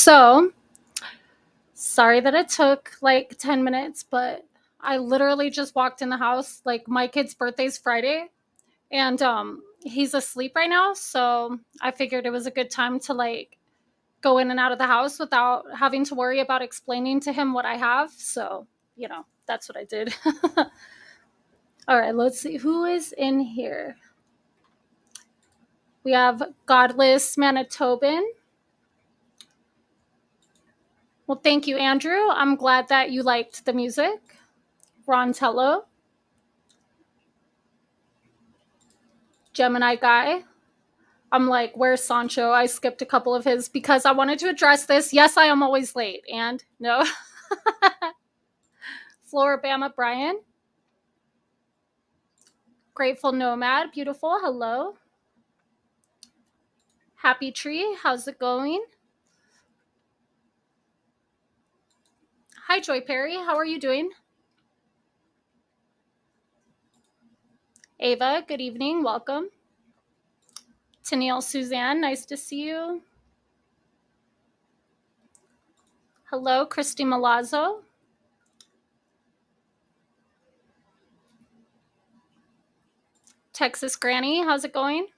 So, sorry that it took like 10 minutes, but I literally just walked in the house. Like, my kid's birthday's Friday, and he's asleep right now. So, I figured it was a good time to like go in and out of the house without having to worry about explaining to him what I have. So, that's what I did. All right, let's see who is in here. We have Godless Manitoban. Well, thank you, Andrew. I'm glad that you liked the music. Ron Tello, Gemini Guy. I'm like, where's Sancho? I skipped a couple of his because I wanted to address this. Yes, I am always late. And no. Floribama Brian. Grateful Nomad. Beautiful. Hello. Happy Tree. How's it going? Hi, Joy Perry. How are you doing? Ava, good evening. Welcome. Tennille Suzanne, nice to see you. Hello, Christy Malazzo. Texas Granny, how's it going?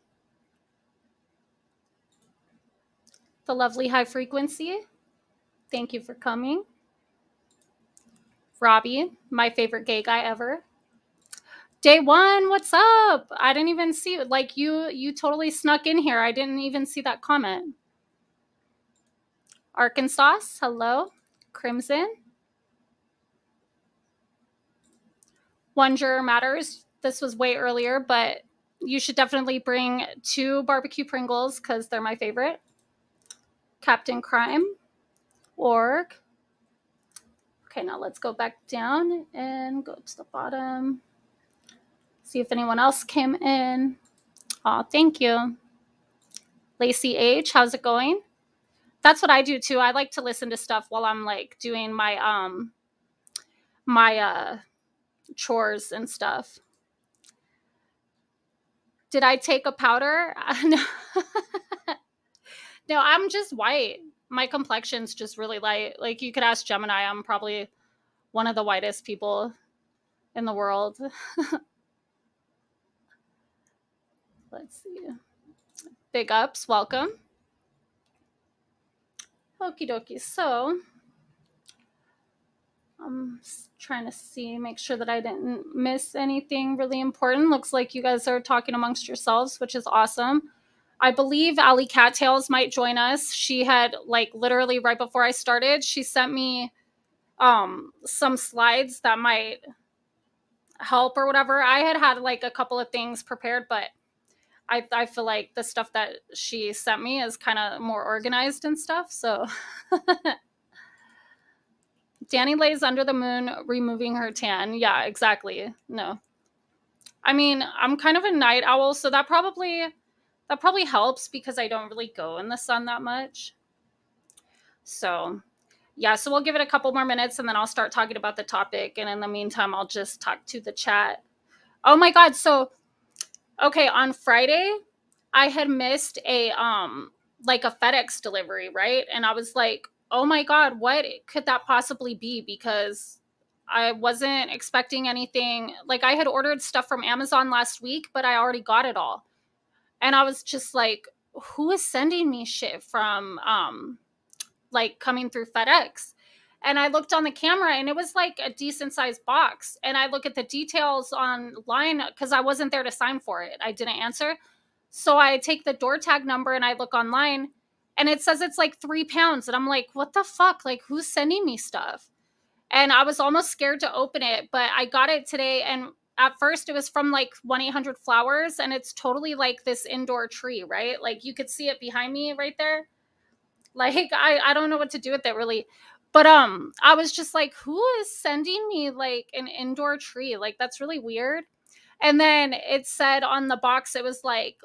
The lovely High Frequency, thank you for coming. Robbie, my favorite gay guy ever. Day one, what's up? I didn't even see it. Like you totally snuck in here. I didn't even see that comment. Arkansas, hello. Crimson. One Juror Matters. This was way earlier, but you should definitely bring 2 barbecue Pringles because they're my favorite. Captain Crime. Org. Okay, now let's go back down and go to the bottom. See if anyone else came in. Oh, thank you. Lacey H, how's it going? That's what I do too. I like to listen to stuff while I'm like doing my chores and stuff. Did I take a powder? No. No, I'm just white. My complexion's just really light. Like, you could ask Gemini. I'm probably one of the whitest people in the world. Let's see. Big ups. Welcome. Okie dokie. So, I'm trying to see, make sure that I didn't miss anything really important. Looks like you guys are talking amongst yourselves, which is awesome. I believe Allie Cattails might join us. She had, like, literally right before I started, she sent me some slides that might help or whatever. I had like a couple of things prepared, but I feel like the stuff that she sent me is kind of more organized and stuff. So Danny lays under the moon, removing her tan. Yeah, exactly. No, I mean, I'm kind of a night owl, so that probably helps because I don't really go in the sun that much. So yeah, so we'll give it a couple more minutes and then I'll start talking about the topic. And in the meantime, I'll just talk to the chat. Oh my God. So, okay, on Friday, I had missed a like a FedEx delivery, right? And I was like, "Oh my God, what could that possibly be?" Because I wasn't expecting anything. Like, I had ordered stuff from Amazon last week, but I already got it all. And I was just like, "Who is sending me shit from like coming through FedEx?" And I looked on the camera and it was like a decent sized box. And I look at the details online because I wasn't there to sign for it. I didn't answer. So I take the door tag number and I look online and it says it's like 3 pounds. And I'm like, what the fuck? Like, who's sending me stuff? And I was almost scared to open it, but I got it today. And at first it was from like 1-800 Flowers. And it's totally like this indoor tree, right? Like, you could see it behind me right there. Like, I don't know what to do with it really. But I was just like, who is sending me like an indoor tree? Like, that's really weird. And then it said on the box, it was like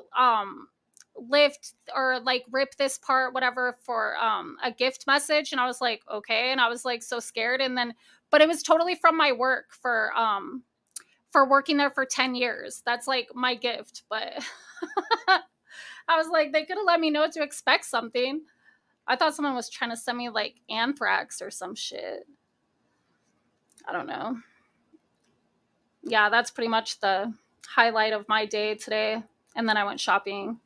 lift or like rip this part, whatever, for a gift message. And I was like, okay. And I was like so scared. And then, but it was totally from my work for working there for 10 years. That's like my gift. But I was like, they could have let me know to expect something. I thought someone was trying to send me like anthrax or some shit. I don't know. Yeah, that's pretty much the highlight of my day today. And then I went shopping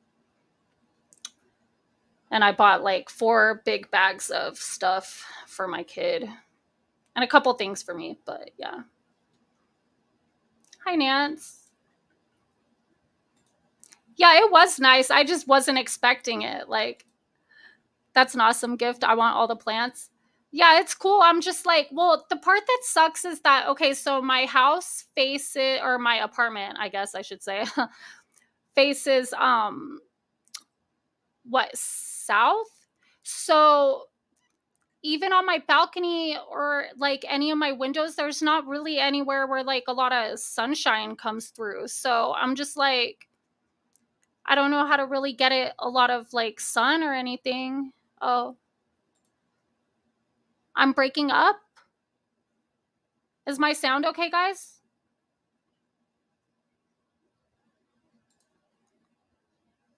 and I bought like 4 big bags of stuff for my kid and a couple things for me. But yeah. Hi, Nance. Yeah, it was nice. I just wasn't expecting it. Like, that's an awesome gift. I want all the plants. Yeah, it's cool. I'm just like, well, the part that sucks is that, okay, so my house faces, or my apartment, I guess I should say, faces, what, south? So even on my balcony or like any of my windows, there's not really anywhere where like a lot of sunshine comes through. So I'm just like, I don't know how to really get it a lot of like sun or anything. Oh, I'm breaking up. Is my sound okay, guys?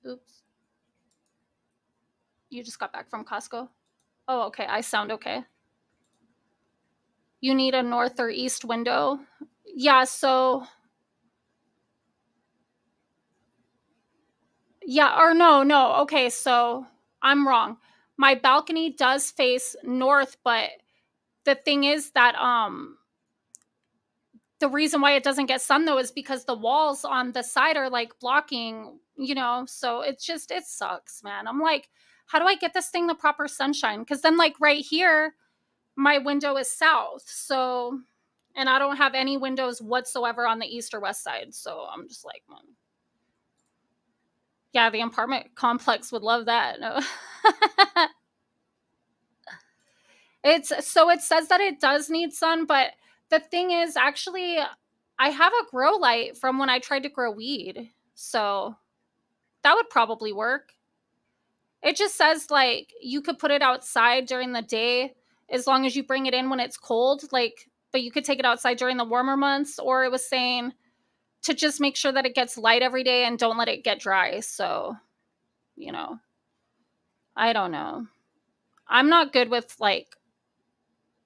Oops. You just got back from Costco? Oh, okay. I sound okay. You need a north or east window? Yeah, so yeah, or no, no. Okay, so I'm wrong. My balcony does face north, but the thing is that the reason why it doesn't get sun though is because the walls on the side are like blocking, so it's just it sucks, man. I'm like, how do I get this thing the proper sunshine? Cuz then like right here my window is south. So and I don't have any windows whatsoever on the east or west side. So I'm just like, man. Yeah, the apartment complex would love that. No. It says that it does need sun, but the thing is actually I have a grow light from when I tried to grow weed. So that would probably work. It just says like you could put it outside during the day as long as you bring it in when it's cold, like but you could take it outside during the warmer months, or it was saying to just make sure that it gets light every day and don't let it get dry. So, you know, I don't know. I'm not good with like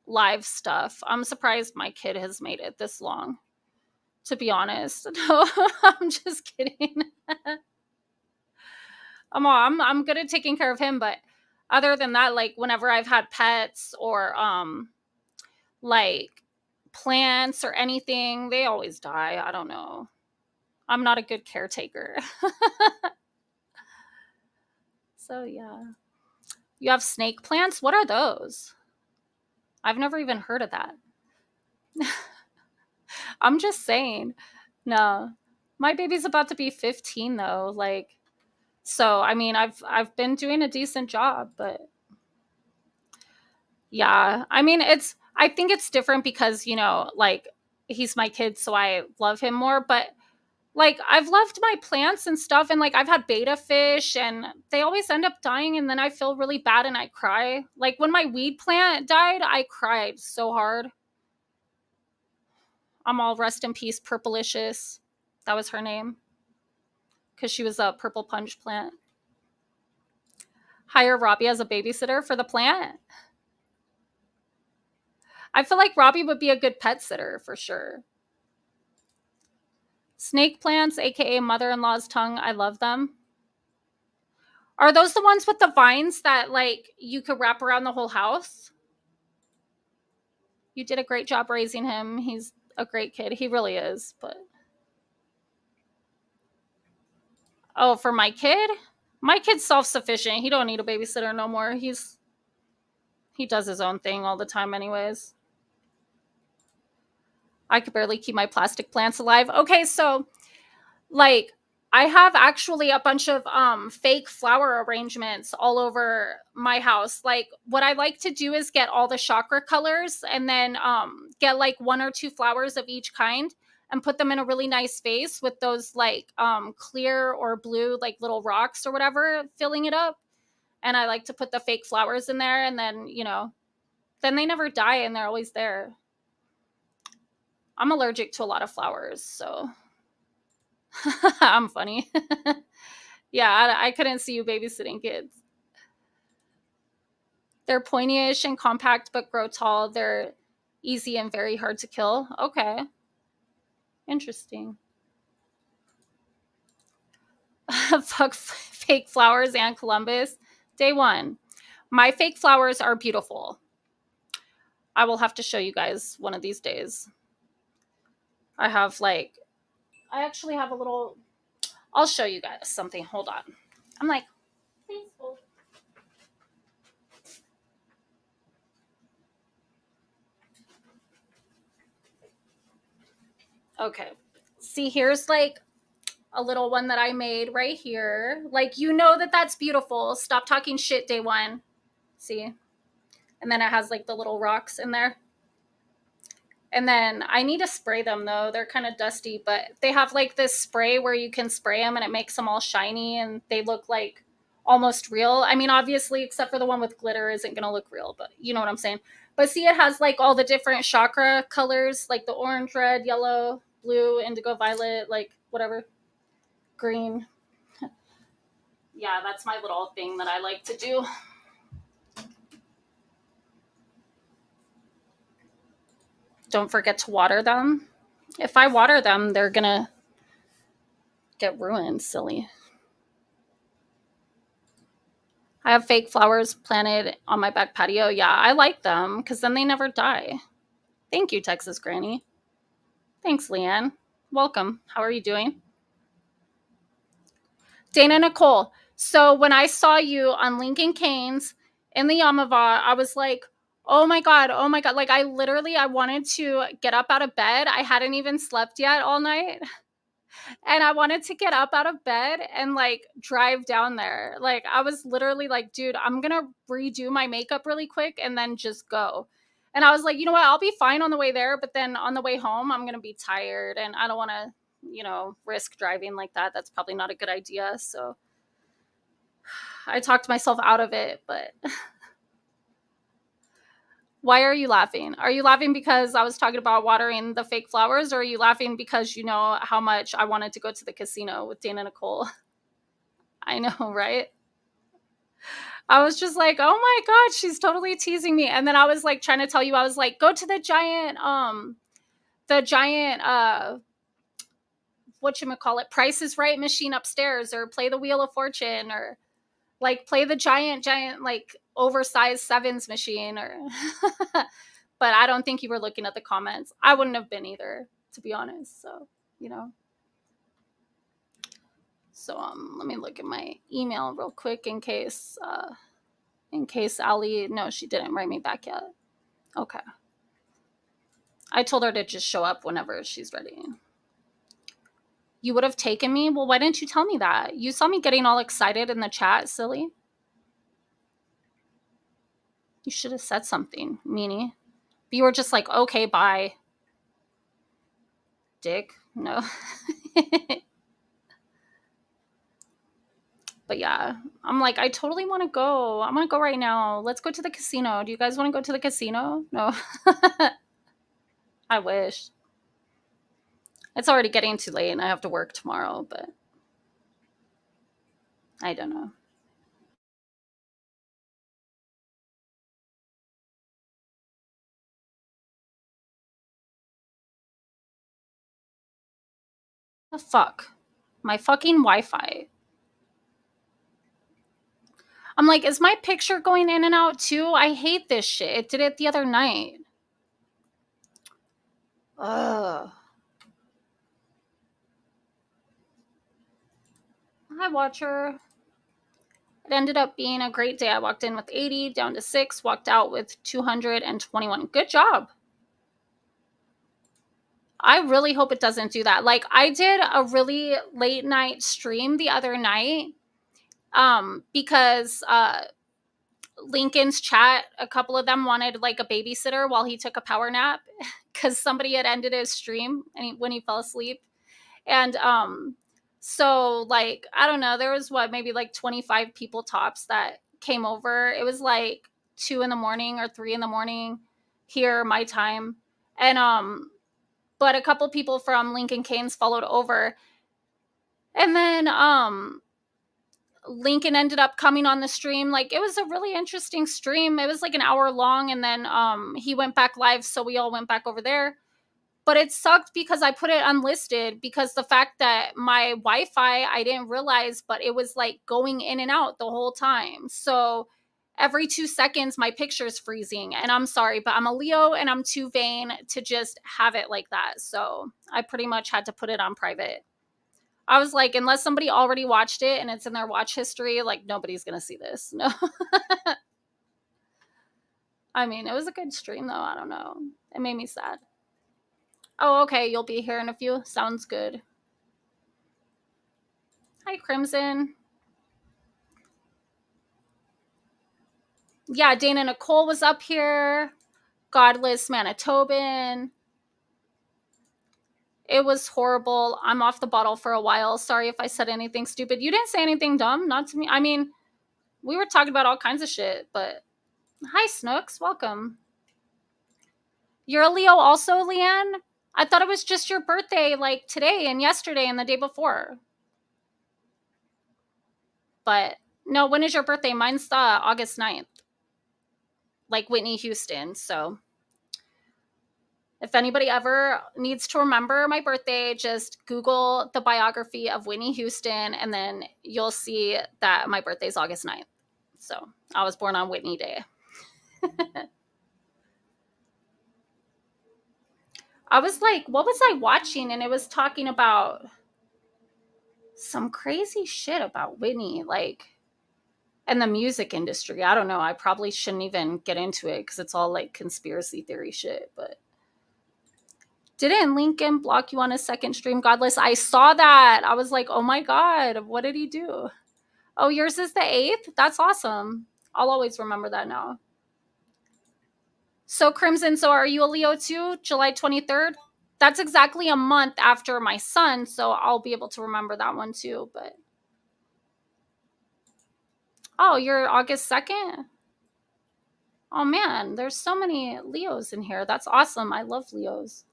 live stuff. I'm surprised my kid has made it this long, to be honest. No, I'm just kidding. I'm good at taking care of him, but other than that, like whenever I've had pets or like plants or anything, they always die. I don't know. I'm not a good caretaker. So yeah. You have snake plants? What are those? I've never even heard of that. I'm just saying. No. My baby's about to be 15 though, like so I mean I've been doing a decent job, but yeah. I mean I think it's different because, like he's my kid so I love him more, but like I've loved my plants and stuff and like I've had betta fish and they always end up dying and then I feel really bad and I cry. Like when my weed plant died, I cried so hard. I'm all rest in peace, Purplicious. That was her name because she was a purple punch plant. Hire Robbie as a babysitter for the plant. I feel like Robbie would be a good pet sitter for sure. Snake plants, aka mother-in-law's tongue. I love them. Are those the ones with the vines that like you could wrap around the whole house? You did a great job raising him. He's a great kid. He really is. But oh, for my kid? My kid's self-sufficient. He don't need a babysitter no more. He does his own thing all the time anyways. I could barely keep my plastic plants alive. Okay, so like I have actually a bunch of fake flower arrangements all over my house. Like what I like to do is get all the chakra colors and then get like 1 or 2 flowers of each kind and put them in a really nice vase with those like clear or blue like little rocks or whatever filling it up. And I like to put the fake flowers in there and then, then they never die and they're always there. I'm allergic to a lot of flowers, so I'm funny. Yeah, I couldn't see you babysitting kids. They're pointyish and compact but grow tall. They're easy and very hard to kill. Okay, interesting. Fuck fake flowers and Columbus. Day one. My fake flowers are beautiful. I will have to show you guys one of these days. I have like, I actually have a little, I'll show you guys something. Hold on. I'm like, please hold. Okay. See, here's like a little one that I made right here. Like, you know that that's beautiful. Stop talking shit, day one. See? And then it has like the little rocks in there. And then I need to spray them though. They're kind of dusty, but they have like this spray where you can spray them and it makes them all shiny and they look like almost real. I mean, obviously, except for the one with glitter isn't going to look real, but you know what I'm saying. But see, it has like all the different chakra colors, like the orange, red, yellow, blue, indigo, violet, like whatever, green. Yeah, that's my little thing that I like to do. Don't forget to water them. If I water them, they're going to get ruined, silly. I have fake flowers planted on my back patio. Yeah, I like them because then they never die. Thank you, Texas Granny. Thanks, Leanne. Welcome. How are you doing? Dana Nicole. So when I saw you on Lincoln Canes in the Yamava, I was like, oh my God, oh my God. Like I wanted to get up out of bed. I hadn't even slept yet all night. And I wanted to get up out of bed and like drive down there. Like I was literally like, dude, I'm going to redo my makeup really quick and then just go. And I was like, you know what? I'll be fine on the way there, but then on the way home, I'm going to be tired and I don't want to, risk driving like that. That's probably not a good idea. So I talked myself out of it, but why are you laughing? Are you laughing because I was talking about watering the fake flowers, or are you laughing because you know how much I wanted to go to the casino with Dana Nicole? I know, right? I was just like, oh my God, she's totally teasing me. And then I was like trying to tell you, I was like, go to the giant, whatchamacallit, Price is Right machine upstairs, or play the Wheel of Fortune, or like play the giant, like oversized sevens machine, or, but I don't think you were looking at the comments. I wouldn't have been either, to be honest. So, you know. So let me look at my email real quick in case Ali, no, she didn't write me back yet. Okay. I told her to just show up whenever she's ready. You would have taken me? Well, why didn't you tell me that? You saw me getting all excited in the chat, silly. You should have said something, meanie. But you were just like, okay, bye. Dick. No. But yeah, I'm like, I totally want to go. I'm going to go right now. Let's go to the casino. Do you guys want to go to the casino? No. I wish. It's already getting too late and I have to work tomorrow, but I don't know. The fuck? My fucking Wi-Fi. I'm like, is my picture going in and out too? I hate this shit. It did it the other night. Ugh. Hi, Watcher. It ended up being a great day. I walked in with 80, down to 6, walked out with 221. Good job. I really hope it doesn't do that. Like, I did a really late night stream the other night because Lincoln's chat, a couple of them wanted like a babysitter while he took a power nap because somebody had ended his stream when he fell asleep. And so like, I don't know, there was maybe like 25 people tops that came over. It was like 2 in the morning or 3 in the morning here, my time. And but a couple people from Lincoln Canes followed over. And then Lincoln ended up coming on the stream. Like, it was a really interesting stream. It was like an hour long, and then he went back live, so we all went back over there. But it sucked because I put it unlisted, because the fact that my Wi-Fi, I didn't realize, but it was like going in and out the whole time. So every 2 seconds, my picture's freezing. And I'm sorry, but I'm a Leo and I'm too vain to just have it like that. So I pretty much had to put it on private. I was like, unless somebody already watched it and it's in their watch history, like, nobody's going to see this. No. I mean, it was a good stream, though. I don't know. It made me sad. Oh, okay. You'll be here in a few. Sounds good. Hi, Crimson. Yeah, Dana Nicole was up here. Godless Manitoban. It was horrible. I'm off the bottle for a while. Sorry if I said anything stupid. You didn't say anything dumb, not to me. I mean, we were talking about all kinds of shit, but hi, Snooks. Welcome. You're a Leo also, Leanne? I thought it was just your birthday, like today and yesterday and the day before. But no, when is your birthday? Mine's August 9th. Like Whitney Houston. So if anybody ever needs to remember my birthday, just Google the biography of Whitney Houston, and then you'll see that my birthday is August 9th. So I was born on Whitney Day. I was like, what was I watching? And it was talking about some crazy shit about Whitney, like, and the music industry. I don't know. I probably shouldn't even get into it because it's all like conspiracy theory shit. But didn't Lincoln block you on a second stream, Godless? I saw that. I was like, oh my God, what did he do? Oh, yours is the 8th? That's awesome. I'll always remember that now. So, Crimson, so are you a Leo too? July 23rd? That's exactly a month after my son, so I'll be able to remember that one too. But oh, you're August 2nd? Oh man, there's so many Leos in here. That's awesome. I love Leos.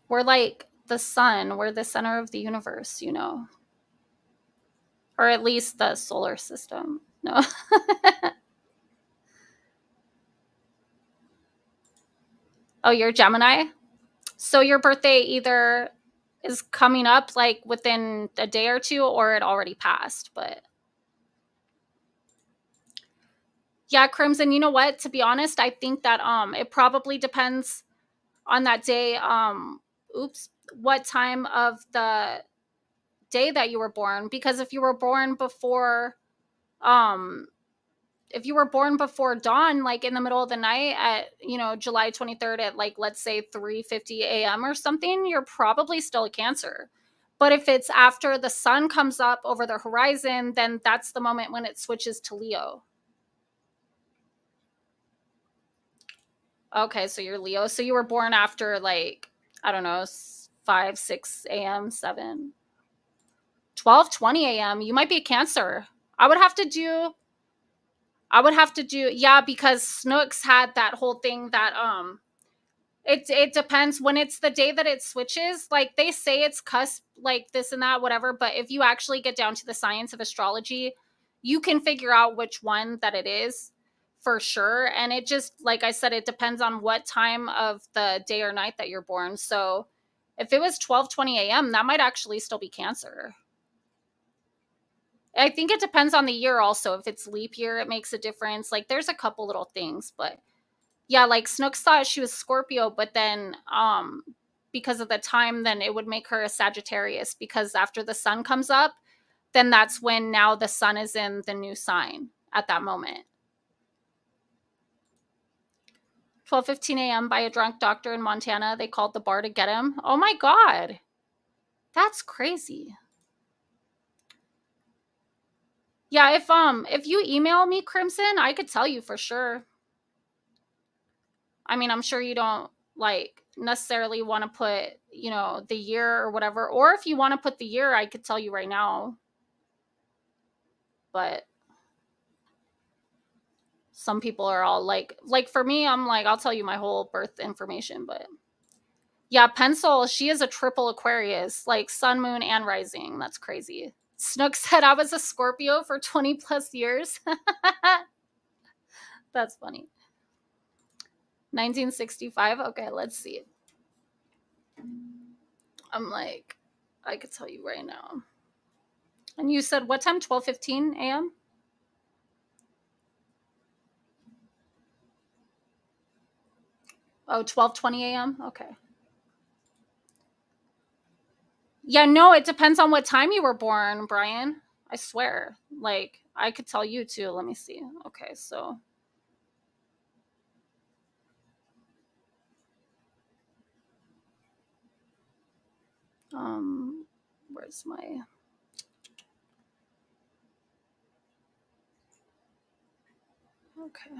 We're like the sun, we're the center of the universe, you know, or at least the solar system. No. Oh, you're Gemini? So your birthday either is coming up like within a day or two, or it already passed. But yeah, Crimson, you know what? To be honest, I think that it probably depends on that day. What time of the day that you were born, because if you were born before um dawn, like in the middle of the night at, July 23rd at, like, let's say 3:50 a.m. or something, you're probably still a Cancer. But if it's after the sun comes up over the horizon, then that's the moment when it switches to Leo. Okay, so you're Leo. So you were born after, like, I don't know, 5, 6 a.m., 7, 12:20 a.m. You might be a Cancer. I would have to do yeah, because Snooks had that whole thing that it depends when it's the day that it switches. Like, they say it's cusp, like this and that, whatever, but if you actually get down to the science of astrology, you can figure out which one that it is for sure. And it just, like I said, it depends on what time of the day or night that you're born. So if it was 12:20 a.m., that might actually still be Cancer. I think it depends on the year also. If it's leap year, it makes a difference. Like, there's a couple little things, but yeah, like Snooks thought she was Scorpio, but then because of the time, then it would make her a Sagittarius, because after the sun comes up, then that's when now the sun is in the new sign at that moment. 12:15 a.m. by a drunk doctor in Montana. They called the bar to get him. Oh my God. That's crazy. Yeah, if you email me, Crimson, I could tell you for sure. I mean, I'm sure you don't, like, necessarily want to put, the year or whatever. Or if you want to put the year, I could tell you right now. But some people are all like for me, I'm like, I'll tell you my whole birth information. But Yeah, Pencil, she is a triple Aquarius, like sun, moon, and rising. That's crazy. Snook said I was a Scorpio for 20 plus years. That's funny. 1965. Okay, let's see. I'm like, I could tell you right now. And you said what time? 12:15 a.m. Oh, 12:20 a.m. Okay. Yeah, no, it depends on what time you were born, Brian. I swear. Like, I could tell you too. Let me see. Okay, so where's my okay.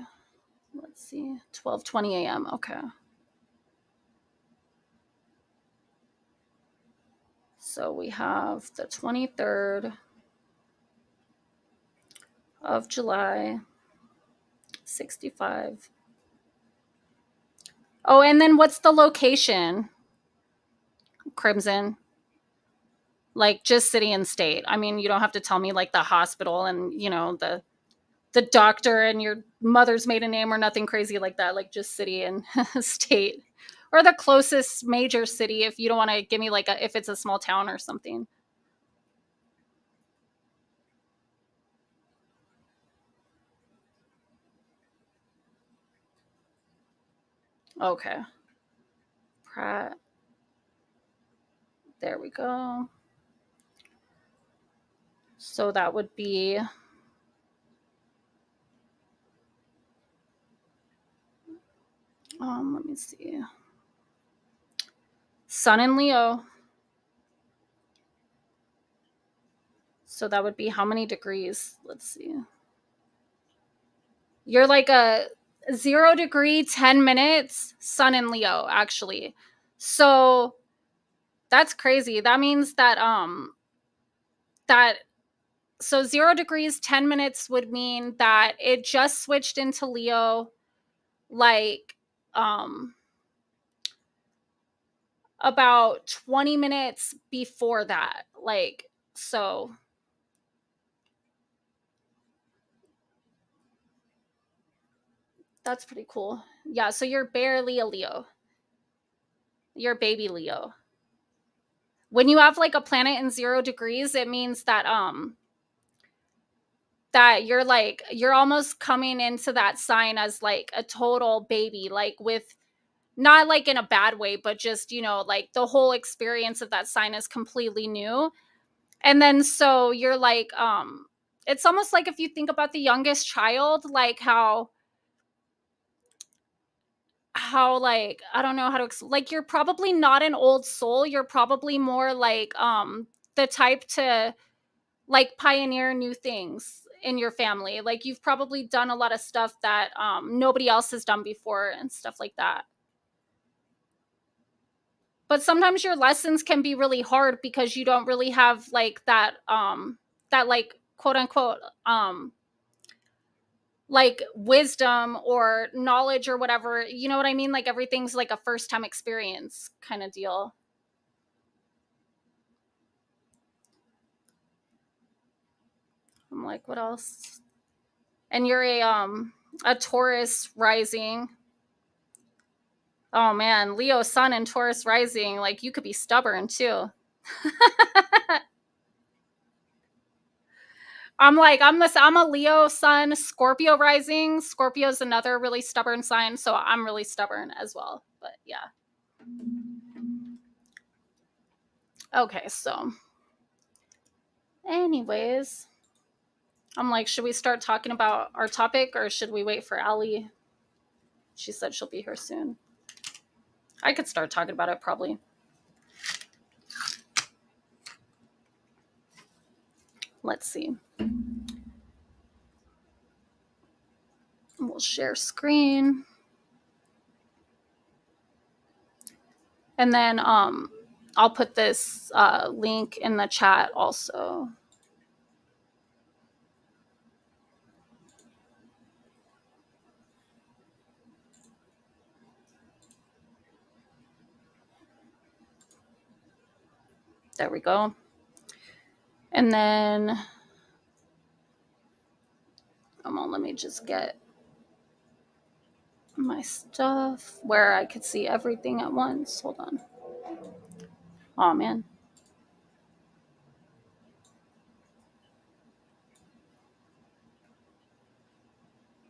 Let's see. 12:20 a.m. Okay. So we have the 23rd of July, 65. Oh, and then what's the location? Crimson. Like just city and state. I mean, you don't have to tell me like the hospital and, the doctor and your mother's maiden name or nothing crazy like that. Like just city and state. Or the closest major city if you don't want to give me like if it's a small town or something. Okay. Pratt. There we go. So that would be let me see. Sun in Leo. So that would be how many degrees? Let's see. You're like a 0 degree, 10 minutes, sun in Leo, actually. So that's crazy. That means that so 0 degrees, 10 minutes would mean that it just switched into Leo like um about 20 minutes before that. Like, so that's pretty cool. Yeah, so you're barely a Leo. You're baby Leo. When you have like a planet in 0 degrees, it means that you're almost coming into that sign as like a total baby, like with not like in a bad way, but just, like the whole experience of that sign is completely new. And then so you're like, it's almost like if you think about the youngest child, like how like I don't know how to like you're probably not an old soul. You're probably more like the type to like pioneer new things in your family. Like you've probably done a lot of stuff that nobody else has done before and stuff like that. But sometimes your lessons can be really hard because you don't really have like that like quote unquote like wisdom or knowledge or whatever. You know what I mean? Like everything's like a first time experience kind of deal. I'm like, what else? And you're a Taurus rising. Oh man, Leo sun and Taurus rising, like you could be stubborn too. I'm a Leo sun, Scorpio rising. Scorpio's another really stubborn sign, so I'm really stubborn as well. But yeah. Okay, so anyways, I'm like, should we start talking about our topic or should we wait for Allie? She said she'll be here soon. I could start talking about it probably. Let's see. We'll share screen. And then I'll put this link in the chat also. There we go. And then, come on, let me just get my stuff where I could see everything at once. Hold on. Oh, man.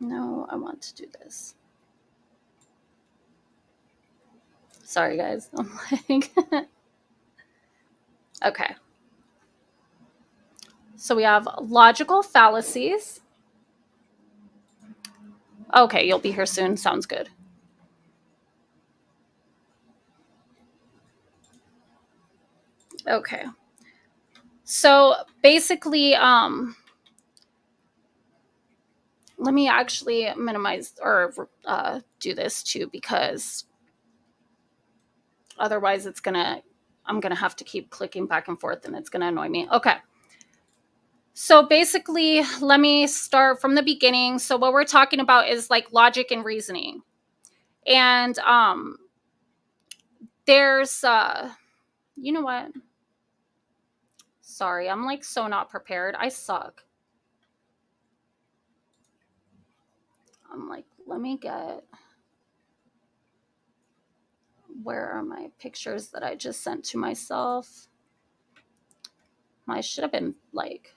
No, I want to do this. Sorry, guys. I'm like, okay. So we have logical fallacies. Okay, you'll be here soon. Sounds good. Okay. So basically, let me actually minimize or do this too, because otherwise I'm gonna have to keep clicking back and forth and it's gonna annoy me. Okay. So basically, let me start from the beginning. So what we're talking about is like logic and reasoning. And there's you know what? Sorry, I'm like so not prepared. I suck. I'm like, let me get, where are my pictures that I just sent to myself? I should have been like,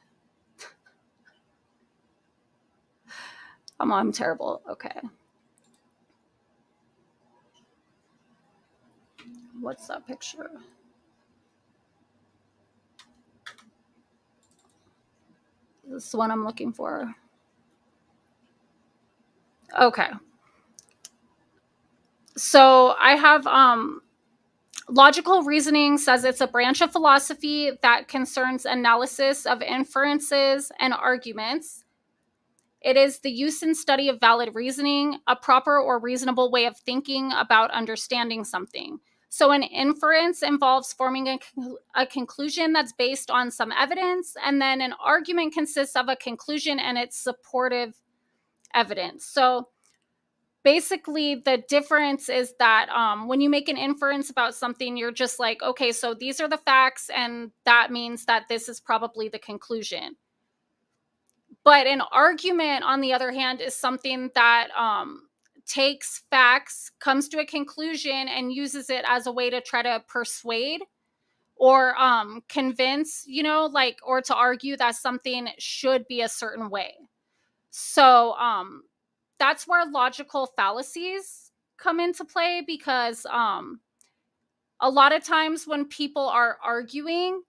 I'm terrible. Okay. What's that picture? This is the one I'm looking for. Okay. So I have logical reasoning says it's a branch of philosophy that concerns analysis of inferences and arguments. It is the use and study of valid reasoning, a proper or reasonable way of thinking about understanding something. So, an inference involves forming a conclusion that's based on some evidence, and then an argument consists of a conclusion and its supportive evidence. So, basically, the difference is that when you make an inference about something, you're just like, okay, so these are the facts, and that means that this is probably the conclusion. But an argument, on the other hand, is something that takes facts, comes to a conclusion, and uses it as a way to try to persuade or convince, like, or to argue that something should be a certain way. So that's where logical fallacies come into play, because a lot of times when people are arguing,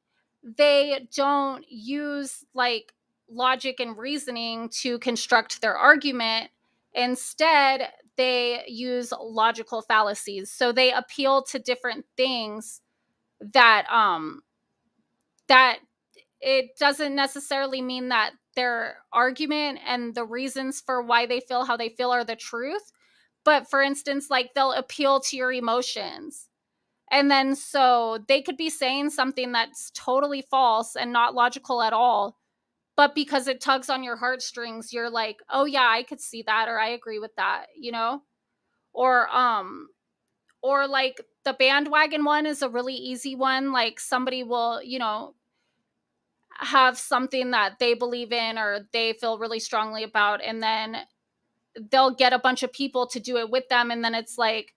they don't use like logic and reasoning to construct their argument. Instead, they use logical fallacies. So they appeal to different things that it doesn't necessarily mean that their argument and the reasons for why they feel how they feel are the truth. But for instance, like they'll appeal to your emotions. And then so they could be saying something that's totally false and not logical at all. But because it tugs on your heartstrings, you're like, oh yeah, I could see that, or I agree with that, Or or like the bandwagon one is a really easy one. Like somebody will, have something that they believe in or they feel really strongly about, and then they'll get a bunch of people to do it with them. And then it's like,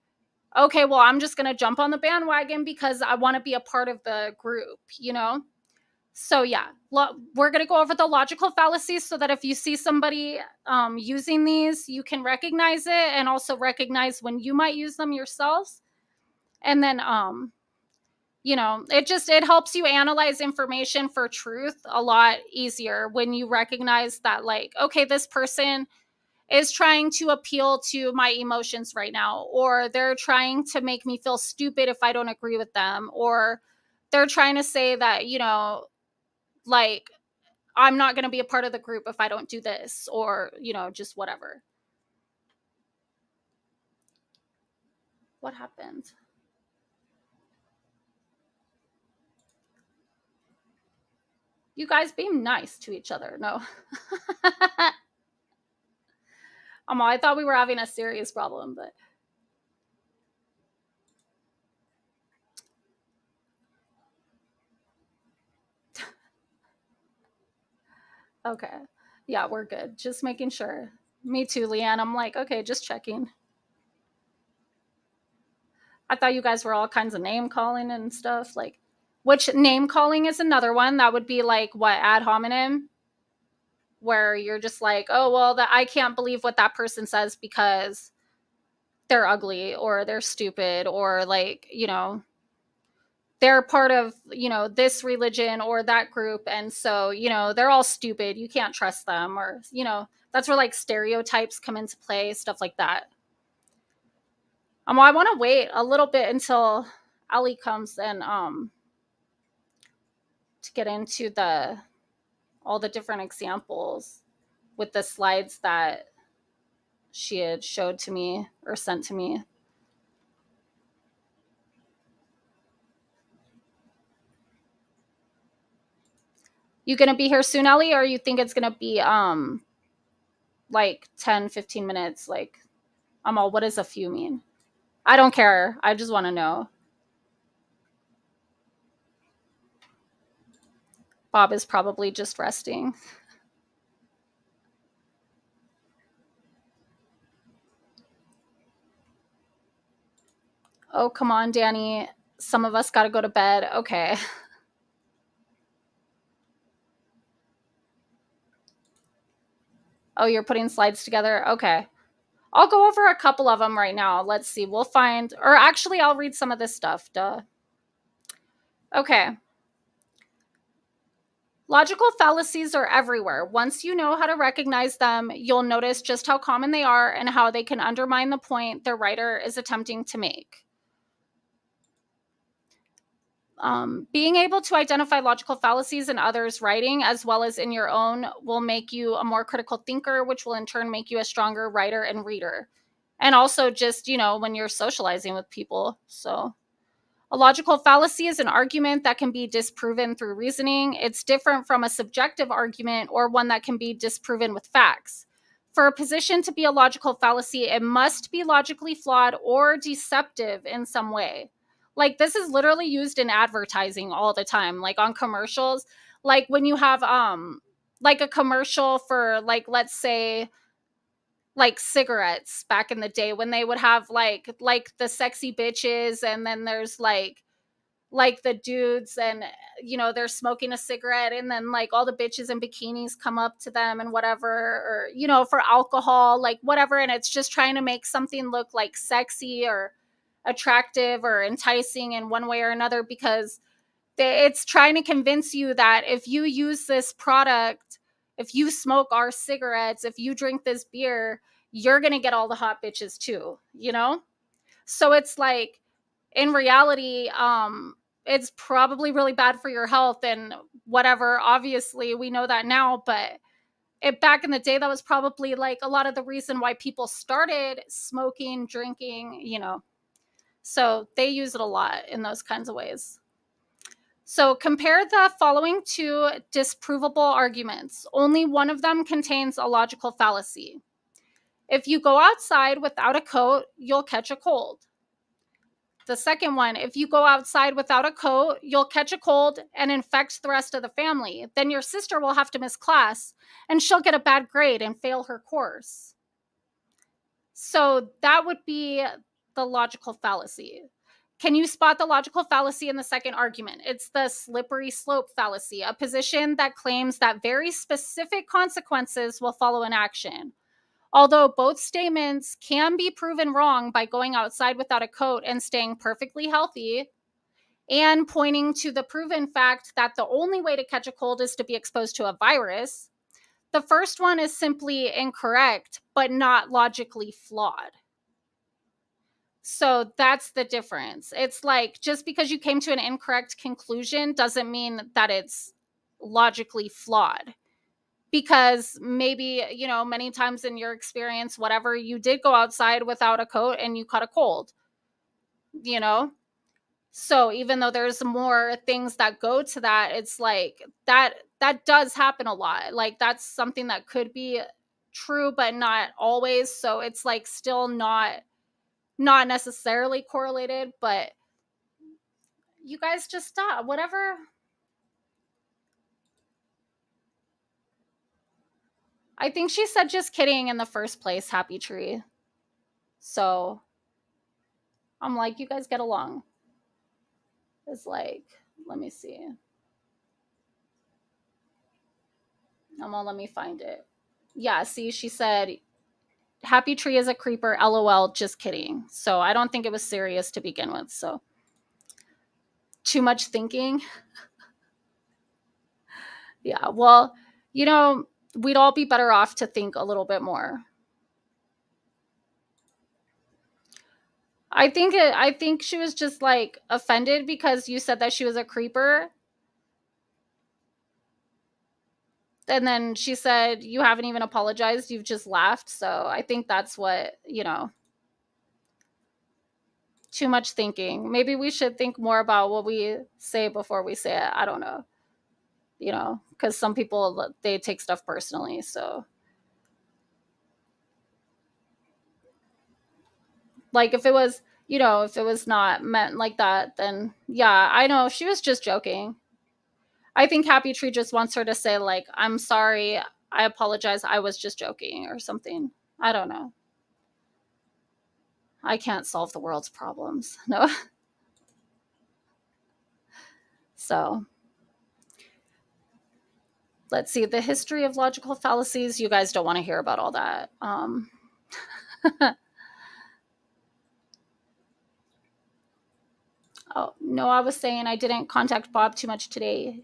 okay, well, I'm just going to jump on the bandwagon because I want to be a part of the group. So, yeah, we're going to go over the logical fallacies so that if you see somebody using these, you can recognize it and also recognize when you might use them yourselves. And then, it helps you analyze information for truth a lot easier when you recognize that, like, okay, this person is trying to appeal to my emotions right now, or they're trying to make me feel stupid if I don't agree with them, or they're trying to say that, like, I'm not going to be a part of the group if I don't do this, or, just whatever. What happened? You guys be nice to each other. No. I thought we were having a serious problem, but Okay. Yeah, we're good. Just making sure. Me too, Leanne. I'm like, okay, just checking. I thought you guys were all kinds of name calling and stuff. Like, which name calling is another one that would be like what, ad hominem, where you're just like, oh well, that I can't believe what that person says because they're ugly or they're stupid or like, they're part of, this religion or that group, and so, they're all stupid. You can't trust them, or that's where like stereotypes come into play, stuff like that. Well, I want to wait a little bit until Ali comes and to get into the all the different examples with the slides that she had showed to me or sent to me. You gonna be here soon, Ellie, or you think it's gonna be like 10-15 minutes? Like, I'm all, what does a few mean? I don't care. I just want to know. Bob is probably just resting. Oh, come on, Danny. Some of us got to go to bed. Okay. Oh, you're putting slides together? Okay. I'll go over a couple of them right now. Let's see. We'll find, or actually, I'll read some of this stuff. Duh. Okay. Logical fallacies are everywhere. Once you know how to recognize them, you'll notice just how common they are and how they can undermine the point the writer is attempting to make. Being able to identify logical fallacies in others' writing as well as in your own will make you a more critical thinker, which will in turn make you a stronger writer and reader. And also, just, when you're socializing with people. So, a logical fallacy is an argument that can be disproven through reasoning. It's different from a subjective argument or one that can be disproven with facts. For a position to be a logical fallacy, it must be logically flawed or deceptive in some way. Like, this is literally used in advertising all the time, like on commercials. Like when you have like a commercial for, like, let's say, like cigarettes back in the day, when they would have like the sexy bitches, and then there's like the dudes, and they're smoking a cigarette, and then like all the bitches in bikinis come up to them and whatever, or for alcohol, like whatever, and it's just trying to make something look like sexy or attractive or enticing in one way or another, because it's trying to convince you that if you use this product, if you smoke our cigarettes, if you drink this beer, you're going to get all the hot bitches too. So it's like, in reality, it's probably really bad for your health and whatever. Obviously, we know that now, but back in the day, that was probably like a lot of the reason why people started smoking, drinking. So they use it a lot in those kinds of ways. So compare the following two disprovable arguments. Only one of them contains a logical fallacy. If you go outside without a coat, you'll catch a cold. The second one, if you go outside without a coat, you'll catch a cold and infect the rest of the family. Then your sister will have to miss class and she'll get a bad grade and fail her course. So that would be the logical fallacy. Can you spot the logical fallacy in the second argument? It's the slippery slope fallacy, a position that claims that very specific consequences will follow an action. Although both statements can be proven wrong by going outside without a coat and staying perfectly healthy, and pointing to the proven fact that the only way to catch a cold is to be exposed to a virus, the first one is simply incorrect, but not logically flawed. So that's the difference. It's like, just because you came to an incorrect conclusion doesn't mean that it's logically flawed. Because maybe, many times in your experience, whatever, you did go outside without a coat and you caught a cold, you know? So even though there's more things that go to that, it's like that does happen a lot. Like, that's something that could be true, but not always. So it's like still not necessarily correlated, but you guys just stop. Whatever. I think she said just kidding in the first place, Happy Tree. So I'm like, you guys get along. It's like, let me see. Let me find it. Yeah, see, she said, Happy Tree is a creeper, LOL, just kidding. So I don't think it was serious to begin with. So too much thinking. Yeah, well, you know, we'd all be better off to think a little bit more. I think she was just like offended because you said that she was a creeper. And then she said, you haven't even apologized, you've just laughed. So I think that's what, too much thinking. Maybe we should think more about what we say before we say it. I don't know. Because some people, they take stuff personally. So, like, if it was not meant like that, then yeah, I know she was just joking. I think Happy Tree just wants her to say, like, I'm sorry, I apologize, I was just joking or something. I don't know. I can't solve the world's problems. No. So, let's see. The history of logical fallacies. You guys don't want to hear about all that. Oh, no, I was saying I didn't contact Bob too much today.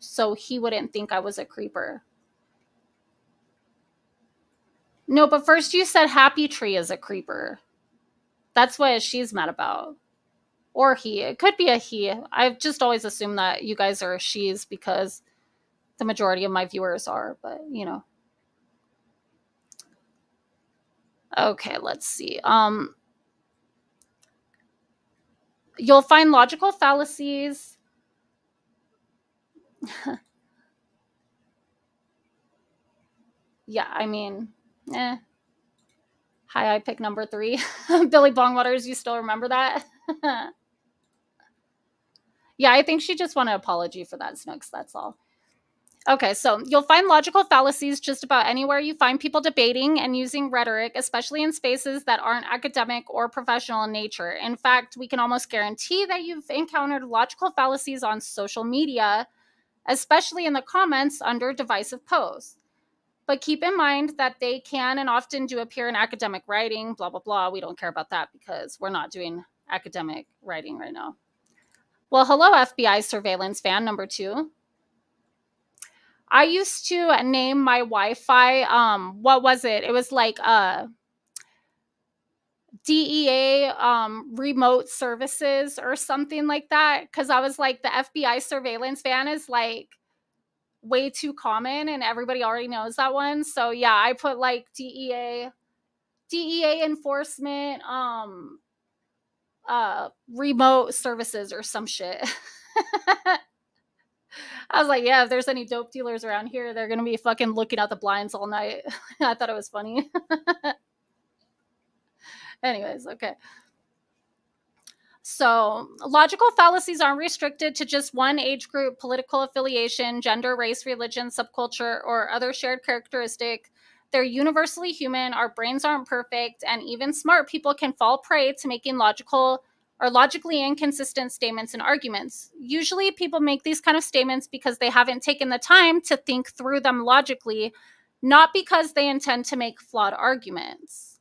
So he wouldn't think I was a creeper. No, but first you said Happy Tree is a creeper. That's what she's mad about. Or he. It could be a he. I've just always assumed that you guys are she's because the majority of my viewers are, but Okay, let's see. You'll find logical fallacies. Yeah, I mean, eh. Hi, I pick number 3. Billy Bongwaters, you still remember that? Yeah, I think she just wanted an apology for that, Snooks. That's all. Okay, so you'll find logical fallacies just about anywhere you find people debating and using rhetoric, especially in spaces that aren't academic or professional in nature. In fact, we can almost guarantee that you've encountered logical fallacies on social media, especially in the comments under divisive posts. But keep in mind that they can and often do appear in academic writing, blah, blah, blah. We don't care about that because we're not doing academic writing right now. Well, hello, FBI surveillance fan number 2. I used to name my Wi-Fi, what was it? It was like DEA remote services or something like that. Cause I was like, the FBI surveillance fan is like way too common and everybody already knows that one. So yeah, I put like DEA enforcement, remote services or some shit. I was like, yeah, if there's any dope dealers around here, they're gonna be fucking looking out the blinds all night. I thought it was funny. Anyways, okay. So, logical fallacies aren't restricted to just one age group, political affiliation, gender, race, religion, subculture, or other shared characteristic. They're universally human. Our brains aren't perfect, and even smart people can fall prey to making logical or logically inconsistent statements and arguments. Usually, people make these kind of statements because they haven't taken the time to think through them logically, not because they intend to make flawed arguments.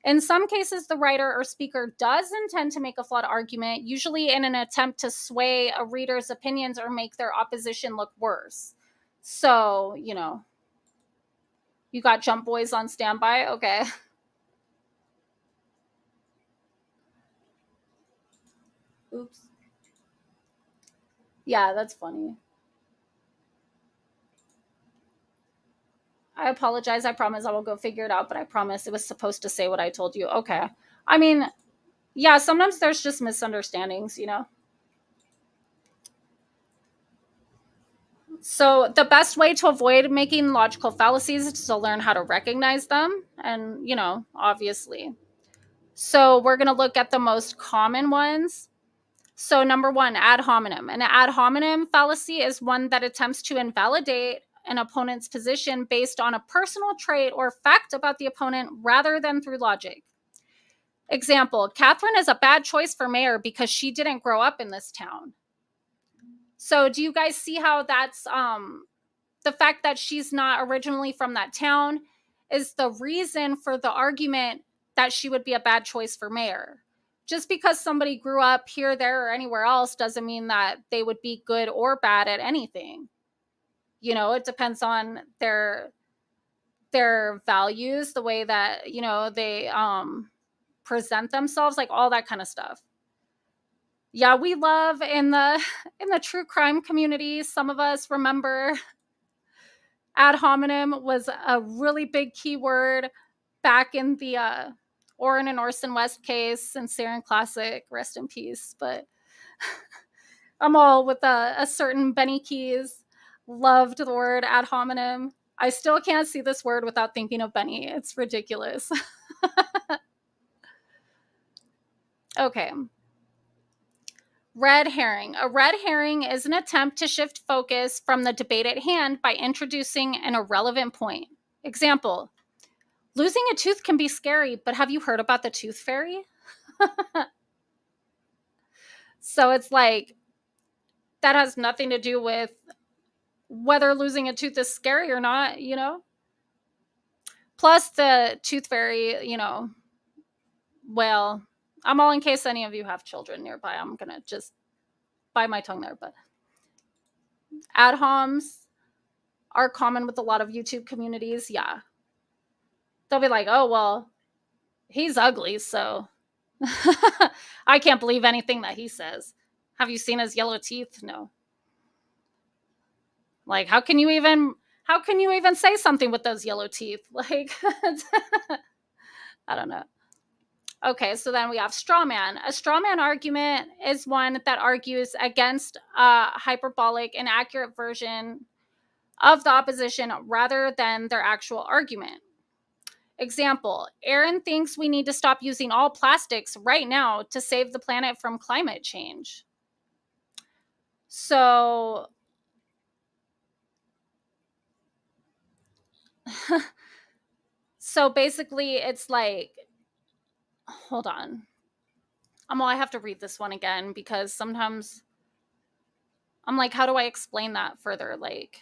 In some cases, the writer or speaker does intend to make a flawed argument, usually in an attempt to sway a reader's opinions or make their opposition look worse. So, you got Jump Boys on standby? Okay. Oops. Yeah, that's funny. I apologize. I promise I will go figure it out, but I promise it was supposed to say what I told you. Okay. I mean, yeah, sometimes there's just misunderstandings. So, the best way to avoid making logical fallacies is to learn how to recognize them. And, obviously. So, we're going to look at the most common ones. So, number 1, ad hominem. An ad hominem fallacy is one that attempts to invalidate an opponent's position based on a personal trait or fact about the opponent rather than through logic. Example, Catherine is a bad choice for mayor because she didn't grow up in this town. So do you guys see how that's the fact that she's not originally from that town is the reason for the argument that she would be a bad choice for mayor. Just because somebody grew up here, there, or anywhere else doesn't mean that they would be good or bad at anything. You know, it depends on their values, the way that, you know, they present themselves, like all that kind of stuff. Yeah, we love in the in the true crime community, some of us remember ad hominem was a really big keyword back in the Orrin and Orson West case and Sarin Classic, rest in peace. But I'm all with a certain Benny Keys. Loved the word ad hominem. I still can't see this word without thinking of Benny. It's ridiculous. Okay. Red herring. A red herring is an attempt to shift focus from the debate at hand by introducing an irrelevant point. Example, losing a tooth can be scary, but have you heard about the tooth fairy? So it's like, that has nothing to do with whether losing a tooth is scary or not, you know? Plus, the tooth fairy, you know, well, I'm all in case any of you have children nearby. I'm going to just bite my tongue there. But ad homs are common with a lot of YouTube communities. Yeah. They'll be like, oh, well, he's ugly, so I can't believe anything that he says. Have you seen his yellow teeth? No. Like, how can you even say something with those yellow teeth? Like, I don't know. Okay, so then we have straw man. A straw man argument is one that argues against a hyperbolic, inaccurate version of the opposition rather than their actual argument. Example, Aaron thinks we need to stop using all plastics right now to save the planet from climate change. So, so basically, it's like, hold on. I have to read this one again because sometimes I'm like, how do I explain that further? Like,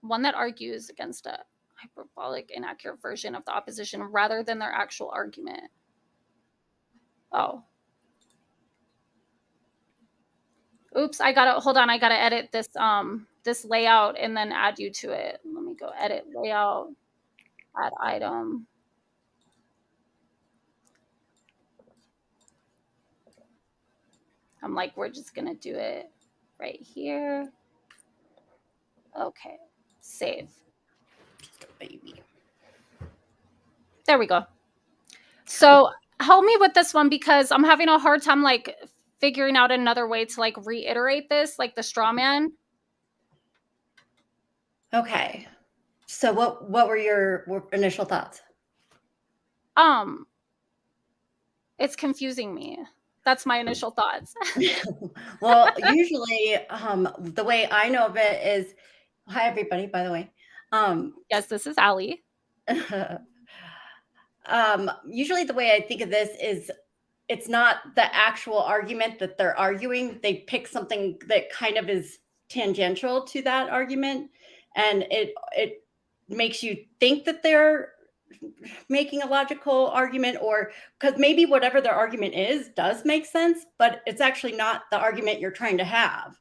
one that argues against a hyperbolic, inaccurate version of the opposition rather than their actual argument. Oh. Oops, hold on, I gotta edit this layout and then add you to it. Let me go edit layout, add item. I'm like, we're just gonna do it right here. Okay, save. Baby. There we go. So help me with this one because I'm having a hard time like figuring out another way to like reiterate this, like the straw man. Okay. So what were your initial thoughts? It's confusing me. That's my initial thoughts. Well, usually the way I know of it is, hi everybody, by the way. Yes, this is Allie. Usually the way I think of this is it's not the actual argument that they're arguing. They pick something that kind of is tangential to that argument, and it makes you think that they're making a logical argument, or because maybe whatever their argument is does make sense, but it's actually not the argument you're trying to have.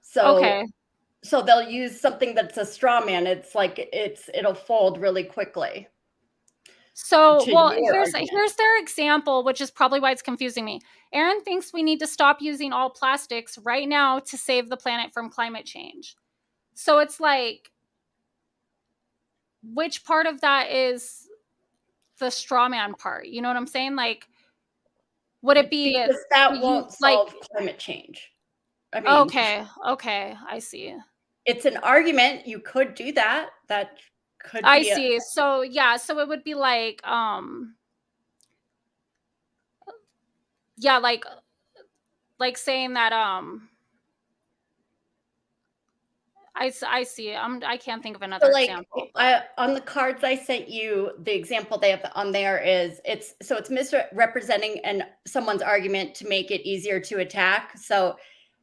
So Okay. so they'll use something that's a straw man. It's like it'll fold really quickly So, to well, your argument. here's their example, which is probably why it's confusing me. Aaron thinks we need to stop using all plastics right now to save the planet from climate change. So it's like, which part of that is the straw man part? You know what I'm saying? Like, would it be Because that you won't like? solve climate change. I mean, Okay, okay, I see. it's an argument. You could do that. That could I be a see. So yeah, so it would be like, yeah, like saying that I see. I can't think of So, another like, example, but on the cards I sent you, the example they have on there is it's misrepresenting someone's argument to make it easier to attack. So,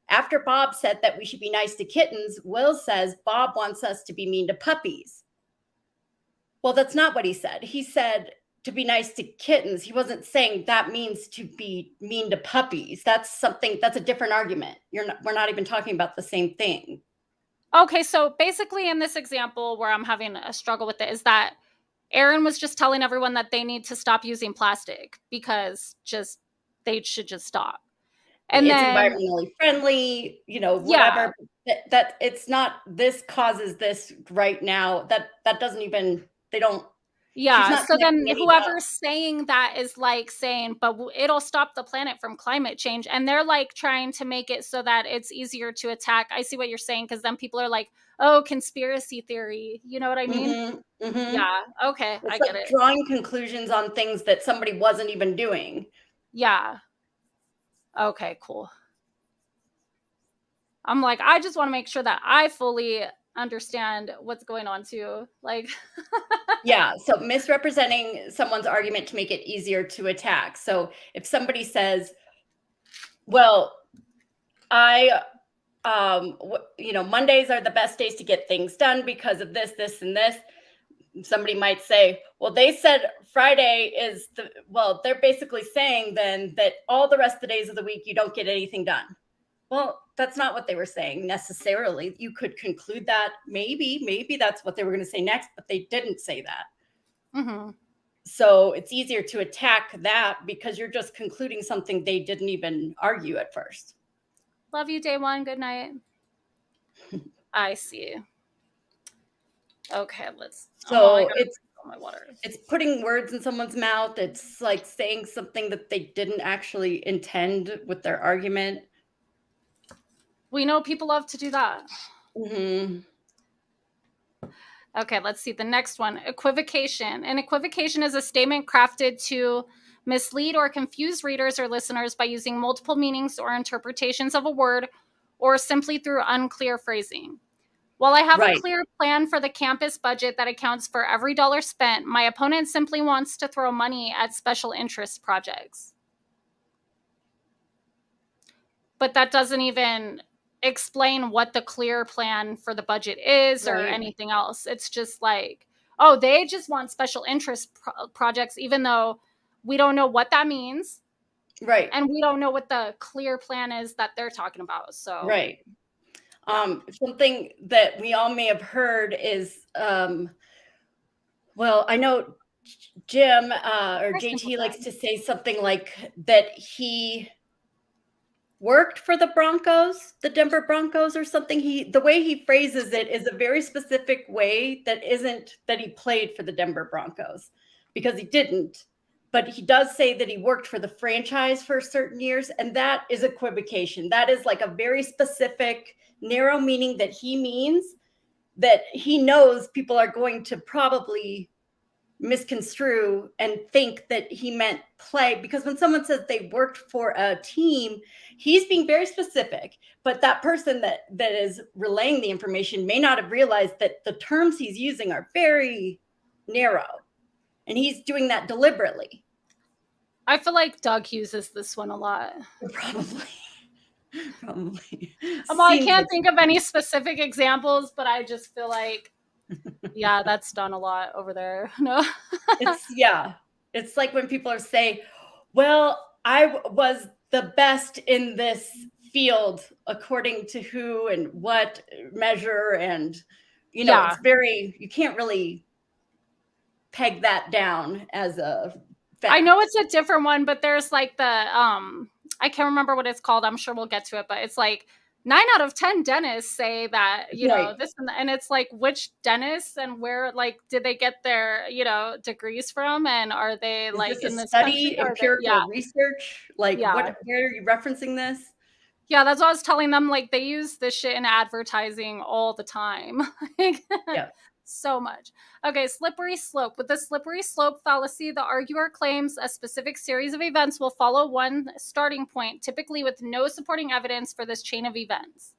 after Bob said that we should be nice to kittens, Will says Bob wants us to be mean to puppies. Well, that's not what he said. He said to be nice to kittens. He wasn't saying that means to be mean to puppies. That's a different argument. We're not even talking about the same thing. okay, so basically in this example where I'm having a struggle with it is that Aaron was just telling everyone that they need to stop using plastic because just they should just stop. And It's then environmentally friendly, yeah, whatever. That it's not this causes this right now. That doesn't even they don't she's yeah, not so then connecting any whoever's dots. saying that is, like, saying, "But it'll stop the planet from climate change," and they're, like, trying to make it so that it's easier to attack. I see what you're saying because then people are like, "Oh, conspiracy theory." You know what I mean? Mhm, mhm. Yeah, okay, It's I get like it. drawing conclusions on things that somebody wasn't even doing. Yeah, okay, cool. I'm like, I just wanna make sure that I fully understand what's going on too, like Yeah, so misrepresenting someone's argument to make it easier to attack. So if somebody says, "Well, I Mondays are the best days to get things done because of this, this, and this." Somebody might say, "Well, they said Friday is they're basically saying then that all the rest of the days of the week you don't get anything done." Well, that's not what they were saying necessarily. You could conclude that maybe that's what they were going to say next, but they didn't say that. Mhm. So it's easier to attack that because you're just concluding something they didn't even argue at first. Love you, day one, good night. I see. Okay, well, I So gotta it's drink all my water. it's putting words in someone's mouth. It's like saying something that they didn't actually intend with their argument. We know people love to do that. Mhm. Okay, let's see the next one. Equivocation. An equivocation is a statement crafted to mislead or confuse readers or listeners by using multiple meanings or interpretations of a word or simply through unclear phrasing. While I have a Right, clear plan for the campus budget that accounts for every dollar spent, my opponent simply wants to throw money at special interest projects. But that doesn't even explain what the clear plan for the budget is or right, anything else. It's just like, oh, they just want special interest projects, even though we don't know what that means right, and we don't know what the clear plan is that they're talking about. So, right. yeah. Something that we all may have heard is, well, I know Jim or Hi, Simple JT likes Plan. to say something like that he worked for the Broncos, the Denver Broncos or something. The way he phrases it is a very specific way that isn't that he played for the Denver Broncos because he didn't. But he does say that he worked for the franchise for certain years, and that is equivocation. That is like a very specific, narrow meaning that he means that he knows people are going to probably misconstrue and think that he meant play, because when someone says they worked for a team, he's being very specific, but that person that is relaying the information may not have realized that the terms he's using are very narrow, and he's doing that deliberately. I feel like Doug uses this one a lot. Probably. Probably Well, I seems can't like think of any specific examples, but I just feel like, yeah, that's done a lot over there. No. yeah, it's like when people are saying, well, was the best in this field according to who and what measure, and Yeah. it's very, you can't really peg that down as a I know fact. it's a different one, but there's like I can't remember what it's called. I'm sure we'll get to it, but it's like 9 out of 10 dentists say that, Right. this and it's like which dentists and where like did they get their, degrees from and are they Is like this a in this country study, or they yeah, empirical research? Like, yeah. where are you referencing this? Yeah, that's what I was telling them, like, they use this shit in advertising all the time. Like, Yeah. so much. Okay, slippery slope. With the slippery slope fallacy, the arguer claims a specific series of events will follow one starting point, typically with no supporting evidence for this chain of events.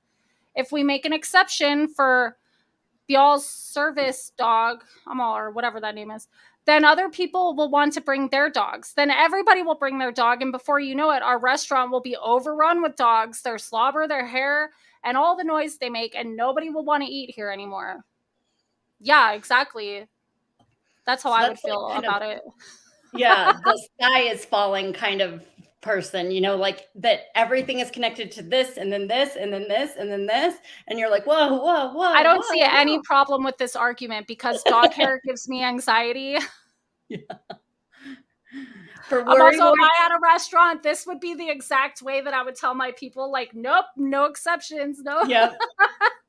if we make an exception for y'all's service dog, Amal, or whatever that name is, then other people will want to bring their dogs. Then everybody will bring their dog. And before you know it, our restaurant will be overrun with dogs, their slobber, their hair, and all the noise they make. And nobody will want to eat here anymore. Yeah, exactly. That's how So I would that's like feel kind of, about it. yeah, the sky is falling kind of person, like that everything is connected to this and then this and then this and then this. And you're like, whoa, whoa, I whoa, don't see whoa, any whoa. problem with this argument because dog hair gives me anxiety. Yeah. For I'm worry also, if wart. I had a restaurant, this would be the exact way that I would tell my people, like, nope, no exceptions, no. Yeah.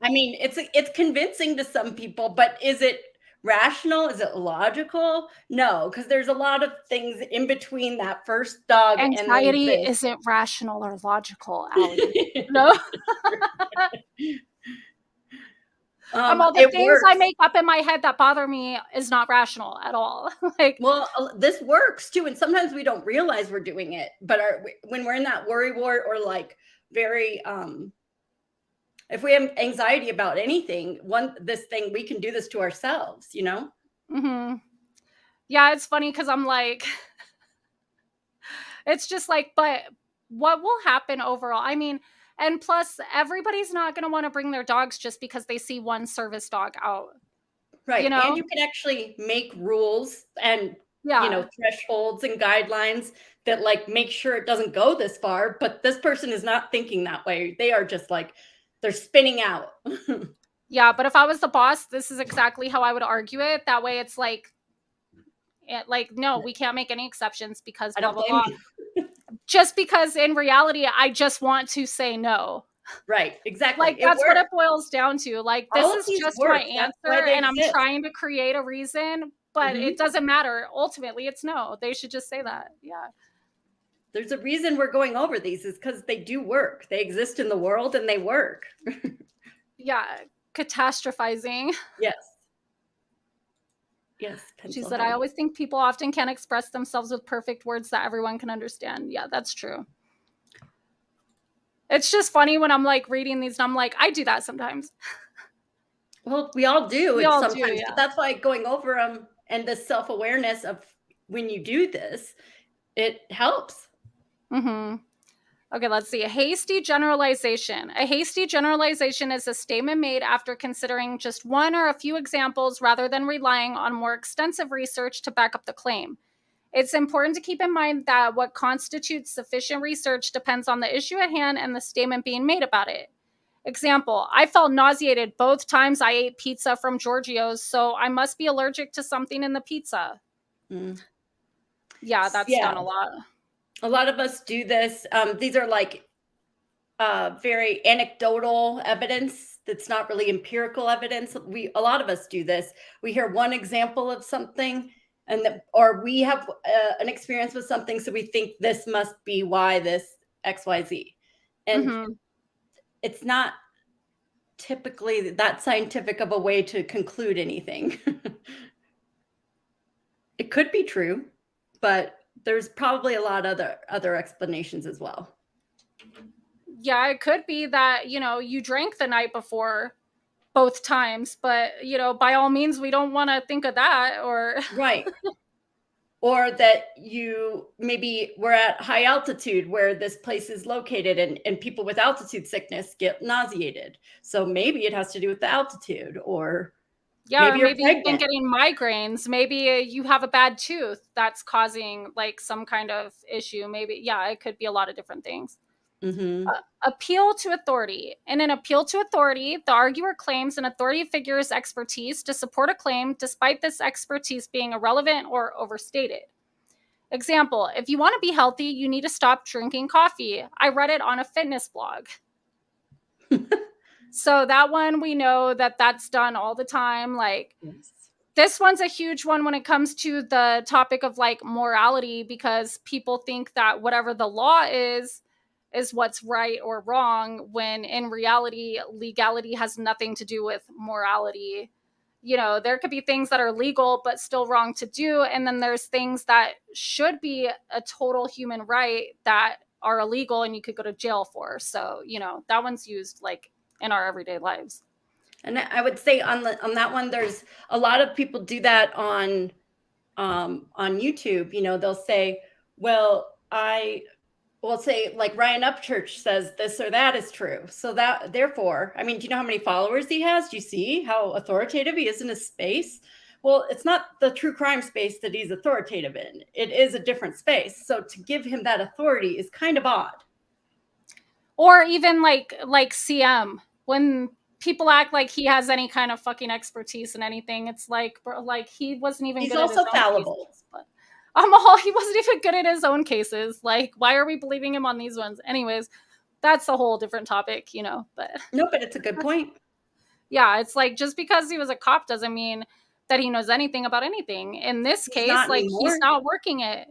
I mean, it's convincing to some people, but is it rational? Is it logical? No, because there's a lot of things in between that first dog and then Anxiety this. isn't rational or logical, Allie. No. All the It things I works. make up in my head that bother me is not rational at all. Like, Well, this works too, and sometimes we don't realize we're doing it. But when we're in that worry wart or like very, if we have anxiety about anything, this thing we can do this to ourselves. mhm. Yeah, it's funny because I'm like, it's just like, but what will happen overall? I mean, and plus, everybody's not going to want to bring their dogs just because they see one service dog out, you Right, and know? you can actually make rules and, Yeah. thresholds and guidelines that, like, make sure it doesn't go this far, but this person is not thinking that way. They are just, like, they're spinning out. Yeah. But if I was the boss, this is exactly how I would argue it. That way it's like, no, we can't make any exceptions because I blah, don't blah, blame blah. you. Just because in reality, I just want to say no. Right, exactly, Like, it that's what it works. boils down to. Like, All this of is these just my work, that's why answer, they and I'm exist. trying to create a reason, but it Mhm. doesn't matter. Ultimately, it's no. They should just say that. Yeah. There's a reason we're going over these is because they do work. They exist in the world and they work. Yeah. Catastrophizing. Yes. Yes, She pencil said, I head. always think people often can't express themselves with perfect words that everyone can understand. Yeah, that's true. It's just funny when I'm like reading these and I'm like, I do that sometimes. Well, we all do We it all do. sometimes, but Yeah. that's why going over them and the self-awareness of when you do this, it helps. Hmm. Okay, let's see. A hasty generalization. A hasty generalization is a statement made after considering just one or a few examples rather than relying on more extensive research to back up the claim. It's important to keep in mind that what constitutes sufficient research depends on the issue at hand and the statement being made about it. Example, I felt nauseated both times I ate pizza from Giorgio's, so I must be allergic to something in the pizza. Mm. Yeah, that's Yeah, done a lot. a lot of us do this. These are like very anecdotal evidence that's not really empirical evidence. A lot of us do this. We hear one example of something, or we have an experience with something, so we think this must be why this XYZ, and Hmm. it's not typically that scientific of a way to conclude anything. It could be true, but there's probably a lot of other explanations as well. Yeah, it could be that, you drank the night before both times, but, by all means, we don't want to think of that or. Right. Or that you maybe were at high altitude where this place is located, and people with altitude sickness get nauseated. So maybe it has to do with the altitude, or Yeah, or maybe you're maybe you've been pregnant. getting migraines. Maybe you have a bad tooth that's causing like some kind of issue. Maybe, yeah, it could be a lot of different things. Hmm. Appeal to authority. In an appeal to authority, the arguer claims an authority figure's expertise to support a claim, despite this expertise being irrelevant or overstated. Example, if you want to be healthy, you need to stop drinking coffee. I read it on a fitness blog. So that one, we know that that's done all the time. Like, Yes. this one's a huge one when it comes to the topic of like morality, because people think that whatever the law is what's right or wrong, when in reality legality has nothing to do with morality. There could be things that are legal but still wrong to do, and then there's things that should be a total human right that are illegal and you could go to jail for. So that one's used like in our everyday lives. And I would say on that one, there's a lot of people do that on YouTube. They'll say, well, I will say, like, Ryan Upchurch says this or that is true. So that, therefore, I mean, do you know how many followers he has? Do you see how authoritative he is in his space? Well, it's not the true crime space that he's authoritative in. It is a different space. So to give him that authority is kind of odd. Or even like CM, when people act like he has any kind of fucking expertise in anything, it's like, bro, like, he wasn't even He's good at his also own fallible. cases. But he wasn't even good at his own cases. Like, why are we believing him on these ones? Anyways, that's a whole different topic, but No, but it's a good point. yeah, it's like, just because he was a cop doesn't mean that he knows anything about anything. In this He's case, not like, he's anymore. not working it,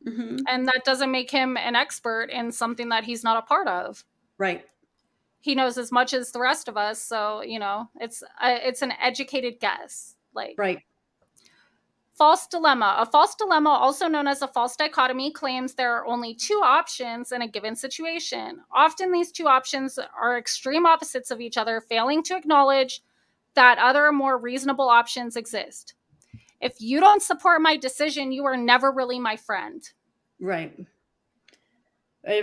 Hmm. and that doesn't make him an expert in something that he's not a part of. Right. He knows as much as the rest of us, so it's an educated guess. Like, Right. false dilemma. A false dilemma, also known as a false dichotomy, claims there are only two options in a given situation. Often these two options are extreme opposites of each other, failing to acknowledge that other more reasonable options exist. If you don't support my decision, you are never really my friend. Right.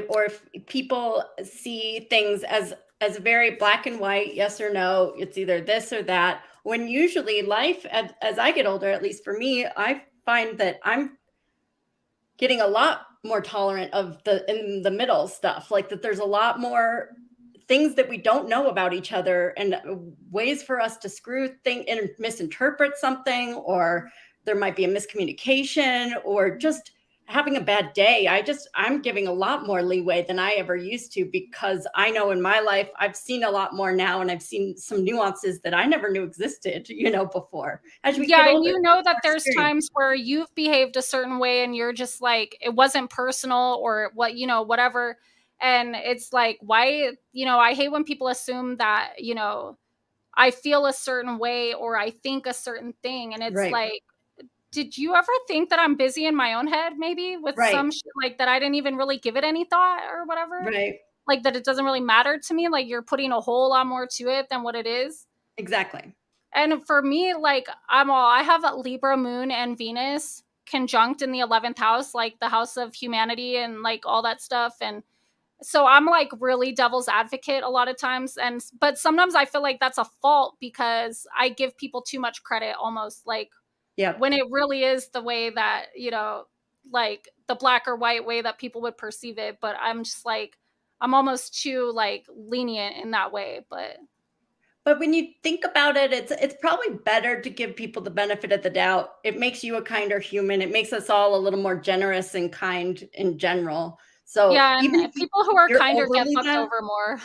Or if people see things as very black and white, yes or no, it's either this or that. When usually life, as I get older, at least for me, I find that I'm getting a lot more tolerant of the in the middle stuff, like that there's a lot more things that we don't know about each other, and ways for us to screw thing and misinterpret something, or there might be a miscommunication, or just having a bad day. I'm giving a lot more leeway than I ever used to, because I know in my life I've seen a lot more now, and I've seen some nuances that I never knew existed, before. As we get Yeah, and older, that more there's experience. times where you've behaved a certain way and you're just like, it wasn't personal, or whatever. And it's like, why, I hate when people assume that, I feel a certain way or I think a certain thing. And it's Right. like, did you ever think that I'm busy in my own head, maybe with Right. some shit, like, that I didn't even really give it any thought or whatever? Right. Like, that it doesn't really matter to me. Like, you're putting a whole lot more to it than what it is. Exactly. And for me, like, I have a Libra moon and Venus conjunct in the 11th house, like the house of humanity and like all that stuff. And so I'm like really devil's advocate a lot of times. But sometimes I feel like that's a fault because I give people too much credit, almost like, Yep. when it really is the way that, like the black or white way that people would perceive it. But I'm just like, I'm almost too like lenient in that way. But But when you think about it, it's probably better to give people the benefit of the doubt. It makes you a kinder human. It makes us all a little more generous and kind in general. So yeah, even if and people who are you're kinder get overly fucked that, over more.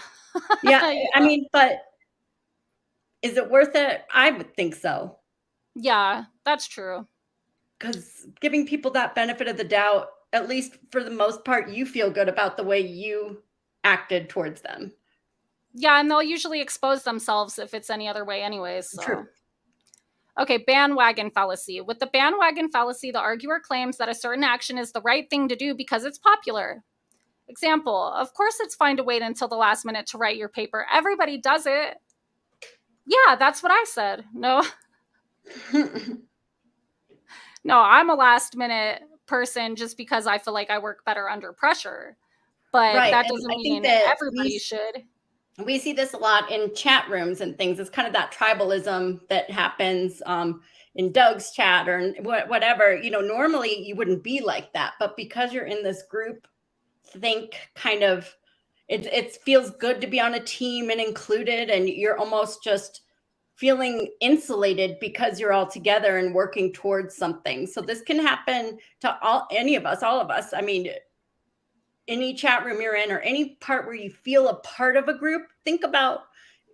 yeah, I mean, but is it worth it? I would think so. Yeah, that's true. Because giving people that benefit of the doubt, at least for the most part, you feel good about the way you acted towards them. Yeah, and they'll usually expose themselves if it's any other way anyways, True. so. Okay, bandwagon fallacy. With the bandwagon fallacy, the arguer claims that a certain action is the right thing to do because it's popular. Example, of course it's fine to wait until the last minute to write your paper. Everybody does it. Yeah, that's what I said. No, no, I'm a last minute person just because I feel like I work better under pressure. But Right. that And doesn't I think mean that everybody should. we see this a lot in chat rooms and things. It's kind of that tribalism that happens in Doug's chat or whatever. Normally you wouldn't be like that, but because you're in this group, think kind of it feels good to be on a team and included, and you're almost just feeling insulated because you're all together and working towards something. So this can happen to any of us, all of us. I mean, any chat room you're in or any part where you feel a part of a group, think about,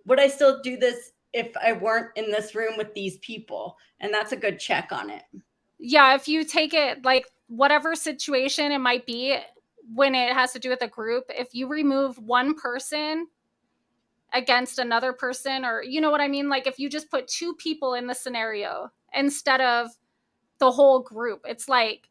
would I still do this if I weren't in this room with these people? And that's a good check on it. Yeah, if you take it like whatever situation it might be, when it has to do with a group, if you remove one person against another person, or you know what I mean? Like, if you just put two people in the scenario instead of the whole group, it's like,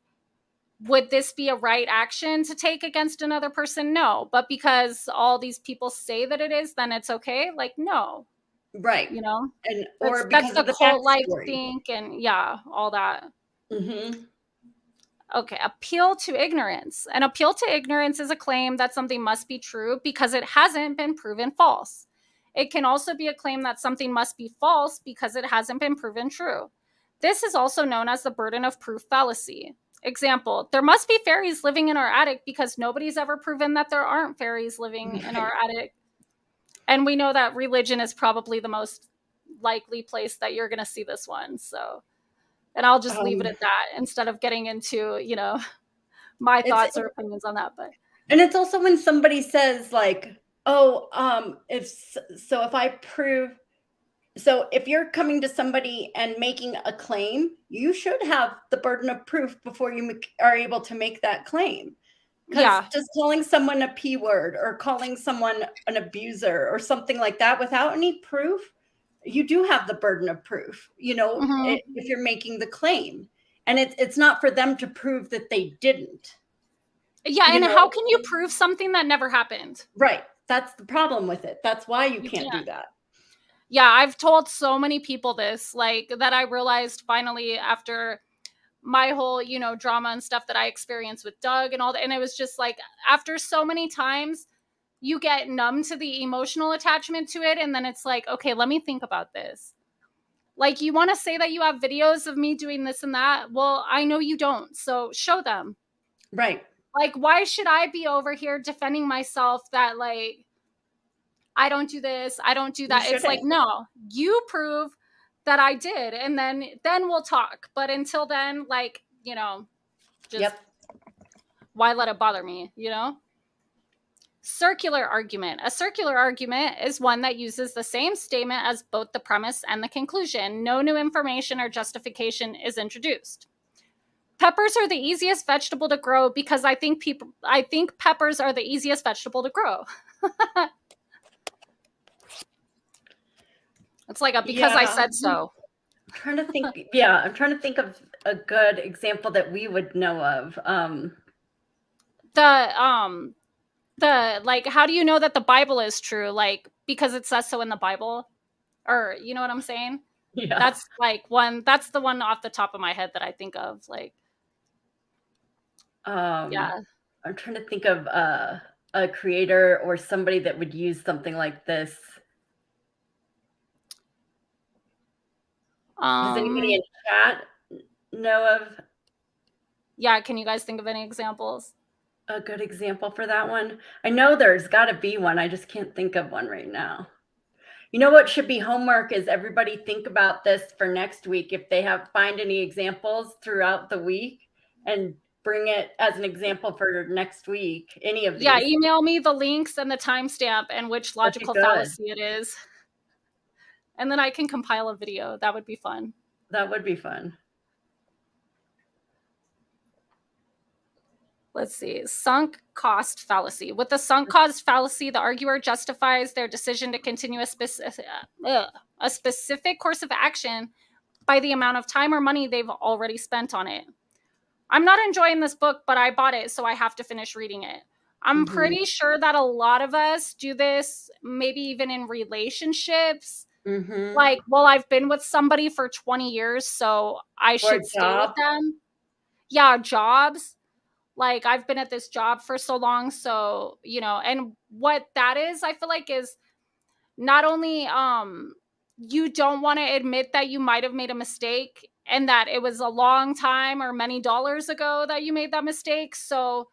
would this be a right action to take against another person? No. But because all these people say that it is, then it's okay? Like, no. Right. You know? And That's or that's because the of the cult life backstory. think and yeah, all that. Mhm. Okay, appeal to ignorance. An appeal to ignorance is a claim that something must be true because it hasn't been proven false. It can also be a claim that something must be false because it hasn't been proven true. This is also known as the burden of proof fallacy. Example, there must be fairies living in our attic because nobody's ever proven that there aren't fairies living in our Right. attic. And we know that religion is probably the most likely place that you're going to see this one. So, and I'll just leave it Um, at that instead of getting into, my it's thoughts or opinions on that. But and it's also when somebody says like, "Oh, if I prove so if you're coming to somebody and making a claim, you should have the burden of proof before you are able to make that claim. Because yeah. just calling someone a P word or calling someone an abuser or something like that without any proof, you do have the burden of proof, Hmm. if you're making the claim. And it's not for them to prove that they didn't, Yeah. you And know? how can you prove something that never happened? Right. That's the problem with it. That's why you You can't do can't. that. Yeah. I've told so many people this, like that I realized finally after my whole, drama and stuff that I experienced with Doug and all that. And it was just like after so many times, you get numb to the emotional attachment to it. And then it's like, okay, let me think about this. Like, you want to say that you have videos of me doing this and that? Well, I know you don't. So show them. Right. Like, why should I be over here defending myself that, like, I don't do this, I don't do You that? It's like, shouldn't. no, you prove that I did, and then we'll talk. But until then, like, just Yep. why let it bother me? Circular argument. A circular argument is one that uses the same statement as both the premise and the conclusion. No new information or justification is introduced. Peppers are the easiest vegetable to grow because I think peppers are the easiest vegetable to grow. It's like a because I Yeah. said so. Trying to think. Yeah, I'm trying to think of a good example that we would know of. The like, how do you know that the Bible is true? Like, because it says so in the Bible, or you know what I'm saying? Yeah. That's like one. That's the one off the top of my head that I think of. Like, Um, yeah. I'm trying to think of a creator or somebody that would use something like this. Does anybody Um. in chat know of Yeah. Can you guys think of any examples? a good example for that one? I know there's got to be one. I just can't think of one right now. You know what should be homework is everybody think about this for next week if they find any examples throughout the week and bring it as an example for next week, any of Yeah. these. Email me the links and the timestamp and which Okay, logical good. fallacy it is, and then I can compile a video. That would be fun. That would be fun. Let's see. Sunk cost fallacy. With the sunk cost fallacy, the arguer justifies their decision to continue a specific course of action by the amount of time or money they've already spent on it. I'm not enjoying this book, but I bought it, so I have to finish reading it. I'm Mhm. pretty sure that a lot of us do this, maybe even in relationships. Mhm. Like, well, I've been with somebody for 20 years, so I Or a should stay with job. them. Yeah, jobs. Like, I've been at this job for so long, so, and what that is, I feel like, is not only you don't want to admit that you might have made a mistake and that it was a long time or many dollars ago that you made that mistake, so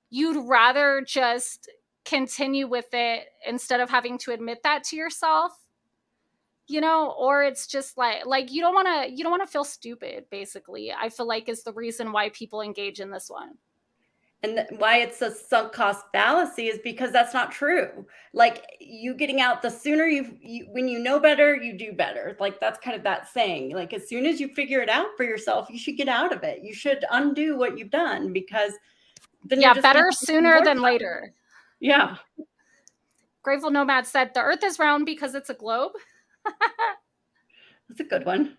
you'd rather just continue with it instead of having to admit that to yourself, or it's just like you don't want to feel stupid, basically. I feel like is the reason why people engage in this one. And why it's a sunk cost fallacy is because that's not true. Like you getting out, the sooner when you know better, you do better. Like that's kind of that saying. Like as soon as you figure it out for yourself, you should get out of it. You should undo what you've done because then you're Yeah, just going to better have even sooner more than time. later. Yeah, Grateful Nomad said the earth is round because it's a globe. that's a good one.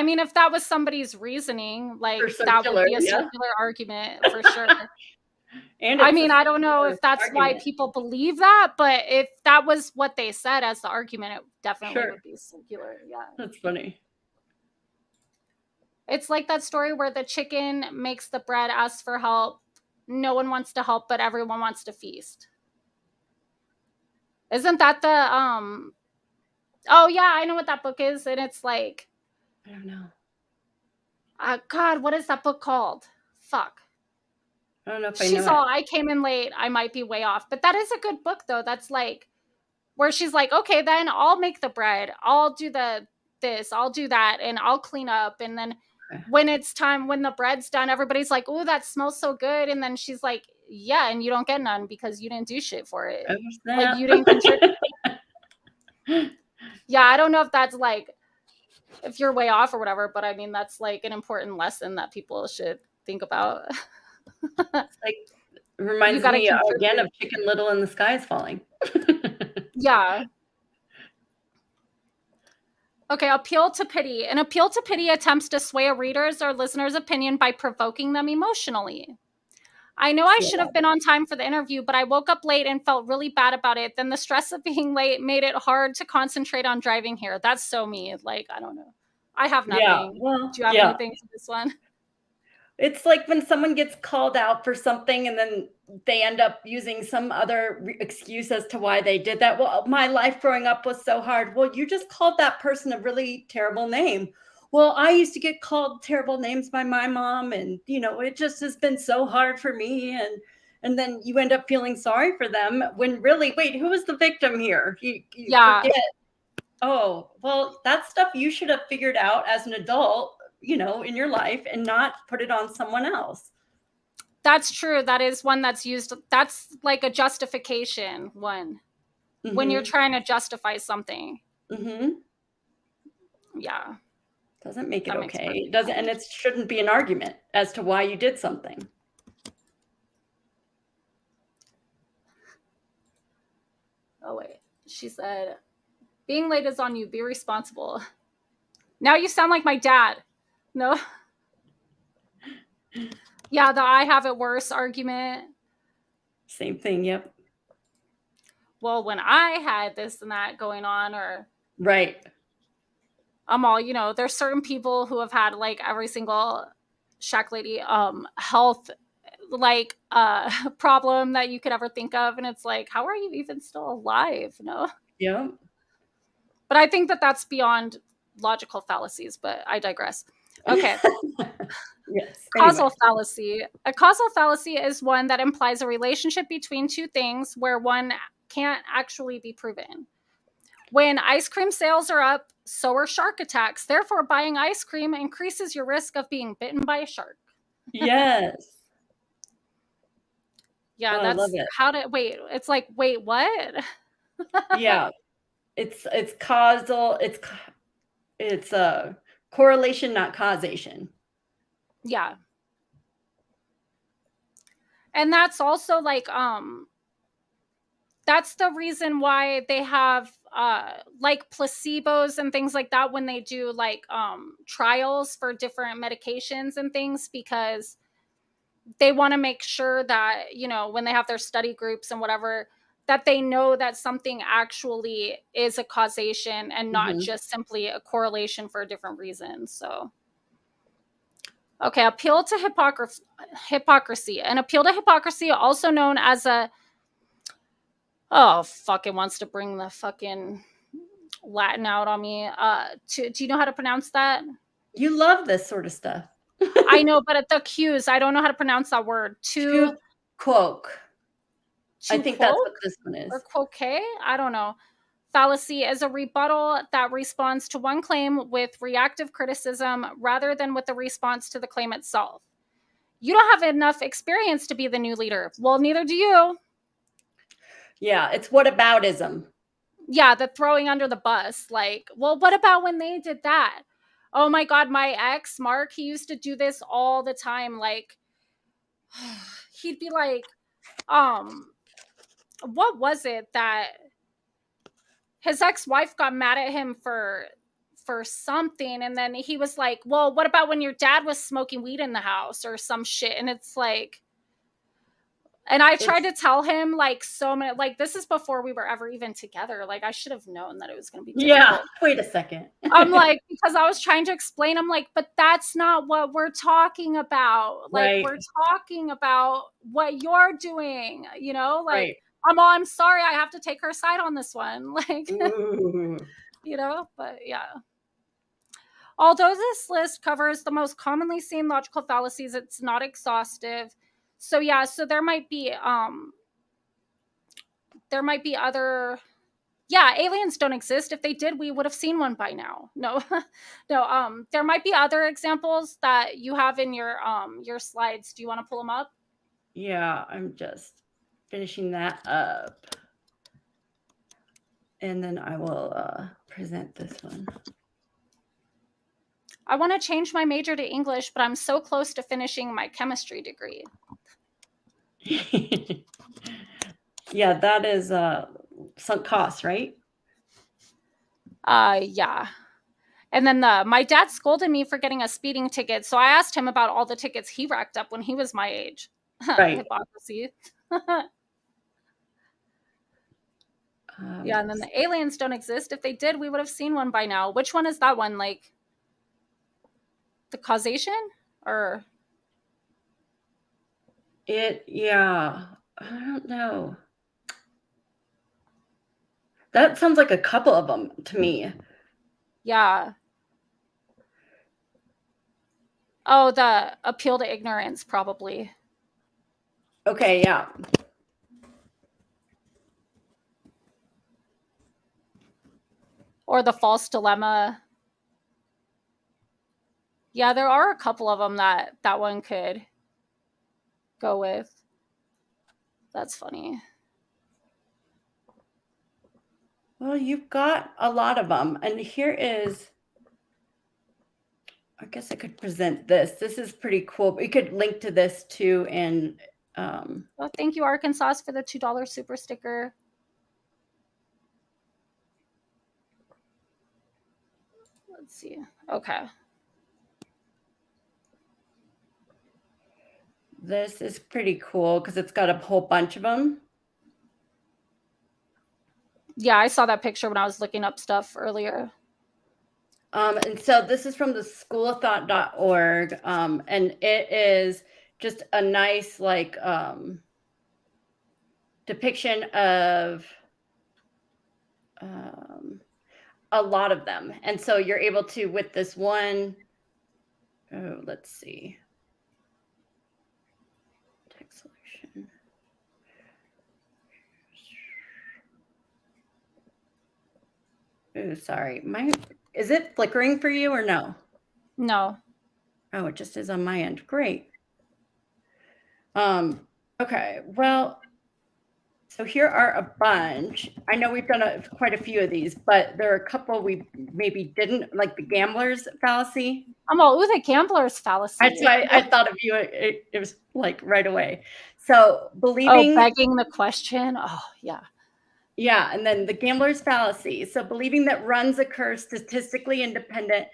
I mean, if that was somebody's reasoning, For like, that would circular, be a yeah. circular argument for sure. And I it's a mean, I don't know circular if that's why argument. people believe that, but if that was what they said as the argument, it definitely Sure. would be circular, yeah. That's funny. It's like that story where the chicken makes the bread, asks for help. No one wants to help, but everyone wants to feast. Isn't that the oh yeah, I know what that book is, and it's like, I don't know. God, what is that book called? Fuck. I don't know if I know She's it. all, I came in late. I might be way off, but that is a good book though. That's like where she's like, okay, then I'll make the bread. I'll do this. I'll do that, and I'll clean up. And then Okay. when it's time, when the bread's done, everybody's like, oh, that smells so good. And then she's like, yeah, and you don't get none because you didn't do shit for it. Oh, Like snap. you didn't contribute. Yeah, I don't know if that's like if you're way off or whatever, but I mean that's like an important lesson that people should think about. It's like it You reminds got to me again of contribute. Chicken Little and the Sky is Falling. Yeah. Okay, appeal to pity. An appeal to pity attempts to sway a reader's or listener's opinion by provoking them emotionally. I know I See a should lot have been on time for the interview, but I woke up late and felt really bad about it. Then the stress of being late made it hard to concentrate on driving here. That's so me. Like, I don't know. I have Yeah, nothing. well, Do you have yeah. anything for this one? It's like when someone gets called out for something and then they end up using some other excuse as to why they did that. Well, my life growing up was so hard. Well, you just called that person a really terrible name. Well, I used to get called terrible names by my mom, and it just has been so hard for me. And then you end up feeling sorry for them when really, wait, who was the victim here? You Yeah, forget. Oh, well, that stuff you should have figured out as an adult, in your life and not put it on someone else. that's true. That is one that's used. That's like a justification one when you're Mhm. trying to justify something. Mhm. Yeah, Doesn't make it that makes okay. It perfect doesn't, and sense. it shouldn't be an argument as to why you did something. Oh, wait. She said, being late is on you. Be responsible. Now you sound like my dad. No? Yeah, the I have it worse argument. Same thing, yep. Well, when I had this and that going on, or Right. I'm all, there's certain people who have had like every single shack lady health like problem that you could ever think of. And it's like, how are you even still alive? No? Yep. But I think that that's beyond logical fallacies, but I digress. Okay. Yes. Causal Anyway. fallacy. A causal fallacy is one that implies a relationship between two things where one can't actually be proven. When ice cream sales are up, so are shark attacks. Therefore, buying ice cream increases your risk of being bitten by a shark. Yes. Yeah, Oh, I love that's it. how to wait. It's like, wait, what? Yeah. It's causal. It's a correlation, not causation. Yeah. And that's also like that's the reason why they have like placebos and things like that when they do like trials for different medications and things, because they want to make sure that when they have their study groups and whatever, that they know that something actually is a causation and not Mhm. just simply a correlation for a different reason. So okay, appeal to hypocrisy. An appeal to hypocrisy, also known as a, oh fuck, it wants to bring the fucking Latin out on me. Do you know how to pronounce that? You love this sort of stuff. I know, but at the cues, I don't know how to pronounce that word. To quoke. I To think that's what quoque this one or is. quoque? I don't know. Fallacy is a rebuttal that responds to one claim with reactive criticism rather than with a response to the claim itself. You don't have enough experience to be the new leader. Well, neither do you. Yeah, it's whataboutism. Yeah, the throwing under the bus. Like, well, what about when they did that? Oh my God, my ex, Mark, he used to do this all the time. Like, he'd be like, um, what was it that his ex-wife got mad at him for for something. And then he was like, well, what about when your dad was smoking weed in the house or some shit? And it's like, and I tried to tell him like so many, like this is before we were ever even together. Like I should have known that it was going to be Yeah. difficult. Wait a second. I'm like, because I was trying to explain, I'm like, but that's not what we're talking about. Like, Right. we're talking about what you're doing, you know? Like, Right. I'm sorry, I have to take her side on this one. Like, Ooh. you know, but yeah. Although this list covers the most commonly seen logical fallacies, it's not exhaustive. So yeah, so there might be other, yeah, aliens don't exist. If they did, we would have seen one by now. No, no. There might be other examples that you have in your slides. Do you want to pull them up? Yeah, I'm just finishing that up. And then I will present this one. I want to change my major to English, but I'm so close to finishing my chemistry degree. Yeah, that is sunk cost, right? Yeah. And then my dad scolded me for getting a speeding ticket, so I asked him about all the tickets he racked up when he was my age. Right. Hypocrisy. Yeah, and then the aliens don't exist. If they did, we would have seen one by now. Which one is that one? Like the causation or yeah, I don't know. That sounds like a couple of them to me. yeah. Oh, the appeal to ignorance, probably. Okay, yeah. Or the false dilemma. Yeah, there are a couple of them that one could go with. That's funny. Well, you've got a lot of them. And here is, I guess I could present this. This is pretty cool. We could link to this too. And Well, thank you, Arkansas, for the $2 super sticker. Let's see. Okay. this is pretty cool because it's got a whole bunch of them. Yeah, I saw that picture when I was looking up stuff earlier. And so this is from the schoolofthought.org. And it is just a nice, like, depiction of a lot of them. And so you're able to, with this one, oh, let's see. Text selection. Oh, sorry. Is it flickering for you or no? No. Oh, it just is on my end. Great. Okay. Well, so here are a bunch. I know we've done quite a few of these, but there are a couple we maybe didn't, like the gambler's fallacy. I'm all, ooh, the gambler's fallacy. That's why I thought of you. It was like right away. So believing. Oh, begging the question. Oh, yeah. Yeah, and then the gambler's fallacy. So believing that runs occur statistically independent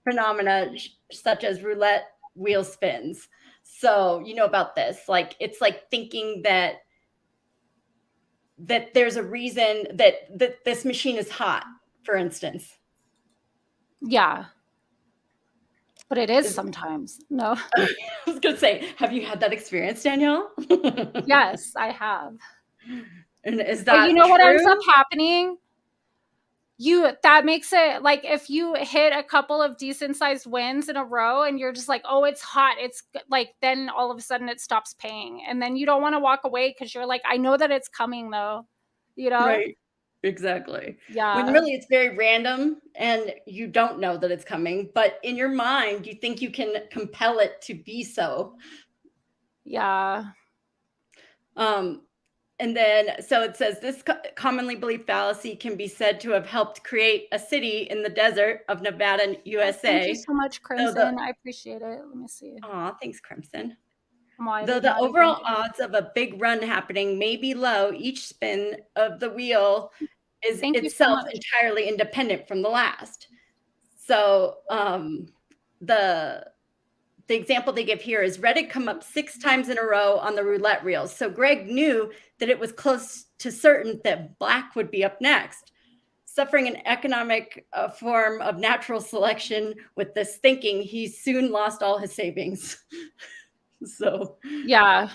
phenomena such as roulette wheel spins. So you know about this. Like it's like thinking that there's a reason that this machine is hot, for instance. Yeah. But it is sometimes. No. I was going to say, have you had that experience, Danielle? Yes, I have. And is that but you know true? what ends up happening? That makes it like if you hit a couple of decent sized wins in a row and you're just like, oh, it's hot. It's like, then all of a sudden it stops paying. And then you don't want to walk away because you're like, I know that it's coming though, you know? Right. Exactly. Yeah. When really it's very random and you don't know that it's coming, but in your mind, you think you can compel it to be so. Yeah. And then, so it says this commonly believed fallacy can be said to have helped create a city in the desert of Nevada, USA. Thank you so much, Crimson. I appreciate it. Let me see. Aw, thanks, Crimson. Why Though the overall odds of a big run happening may be low, each spin of the wheel is itself entirely independent from the last. So the example they give here is red had come up 6 times in a row on the roulette reel. So Greg knew that it was close to certain that black would be up next. Suffering an economic form of natural selection with this thinking, he soon lost all his savings. So Yeah.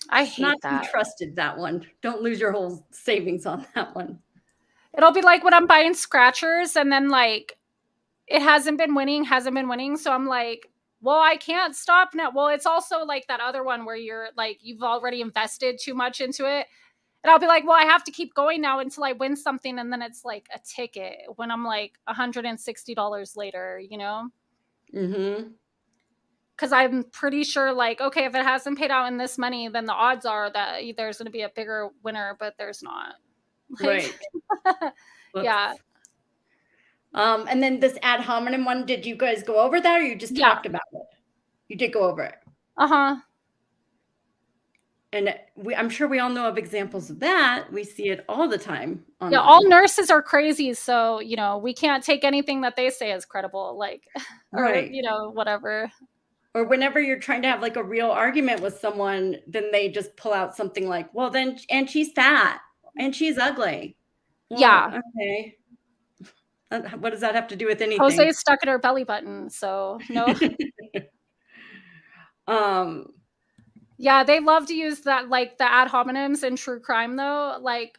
I not hate to be that. trusted, that one. Don't lose your whole savings on that one. It'll be like when I'm buying scratchers and then like it hasn't been winning. So I'm like, well, I can't stop now. Well, it's also like that other one where you're like, you've already invested too much into it. And I'll be like, well, I have to keep going now until I win something. And then it's like a ticket when I'm like $160 later, you know? Mm-hmm. Because I'm pretty sure, like, okay, if it hasn't paid out in this money, then the odds are that there's going to be a bigger winner, but there's not. Like, Right. yeah. And then this ad hominem one, did you guys go over that or you just Yeah. talked about it? You did go over it. Uh-huh. And I'm sure we all know of examples of that. We see it all the time Yeah, all online. nurses are crazy, so, you know, we can't take anything that they say as credible, like, or, Right. you know, whatever. Or whenever you're trying to have like a real argument with someone, then they just pull out something like, well, then, and she's fat and she's ugly. Well, Yeah. okay. What does that have to do with Jose anything? is stuck at her belly button, so no. um, Yeah, they love to use that, like, the ad hominems in true crime, though, like,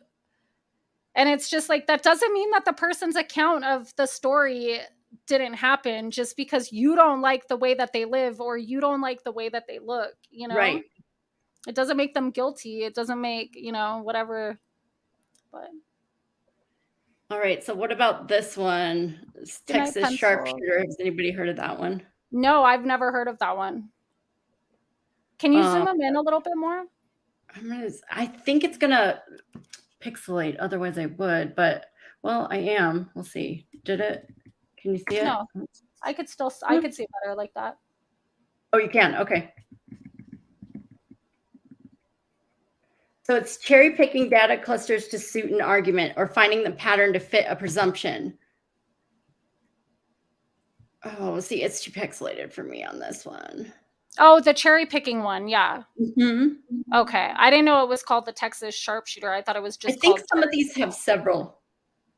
and it's just like, that doesn't mean that the person's account of the story didn't happen just because you don't like the way that they live or you don't like the way that they look, you know? right. It doesn't make them guilty. It doesn't make, you know, whatever. But All right. So what about this one? It's good night, Texas pencil. sharpshooter. Has anybody heard of that one? No, I've never heard of that one. Can you Um, zoom them in a little bit more? I think it's gonna pixelate, otherwise I would, but well, I am. We'll see. Did it? Can you see it? No, I could see better like that. Oh, you can. Okay. So it's cherry picking data clusters to suit an argument or finding the pattern to fit a presumption. Oh, see, it's too pixelated for me on this one. Oh, the cherry picking one. Yeah. Mm-hmm. Okay. I didn't know it was called the Texas sharpshooter. I thought it was I just think called some of cherry. these have several.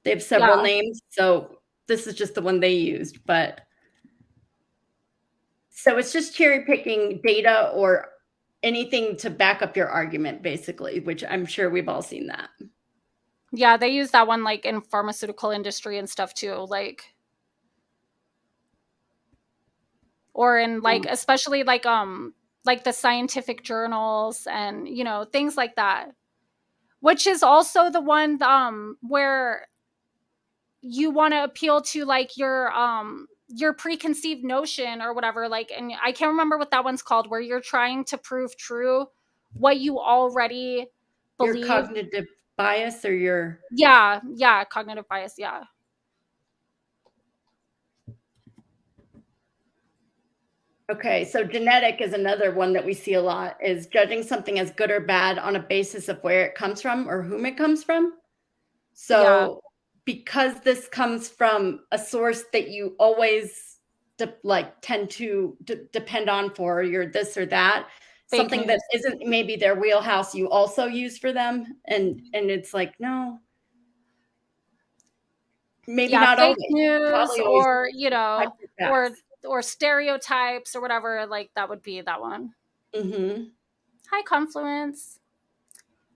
They have Yeah. several names, so this is just the one they used. But so it's just cherry picking data or anything to back up your argument, basically, which I'm sure we've all seen that. Yeah, they use that one like in pharmaceutical industry and stuff too. Or in like especially like the scientific journals and you know things like that, which is also the one where you want to appeal to like your preconceived notion or whatever, like, and I can't remember what that one's called, where you're trying to prove true what you already Your believe. cognitive bias or your Yeah, cognitive bias. Yeah. okay, so genetic is another one that we see a lot, is judging something as good or bad on a basis of where it comes from or whom it comes from. Yeah, So because this comes from a source that you always like tend to depend on for your this or that, fake something that news. isn't maybe their wheelhouse you also use for them, and it's like, no, maybe Yeah, not fake always, news, probably always or you type know, of facts. or stereotypes or whatever, like that would be that one. Mm-hmm. Hi, Confluence.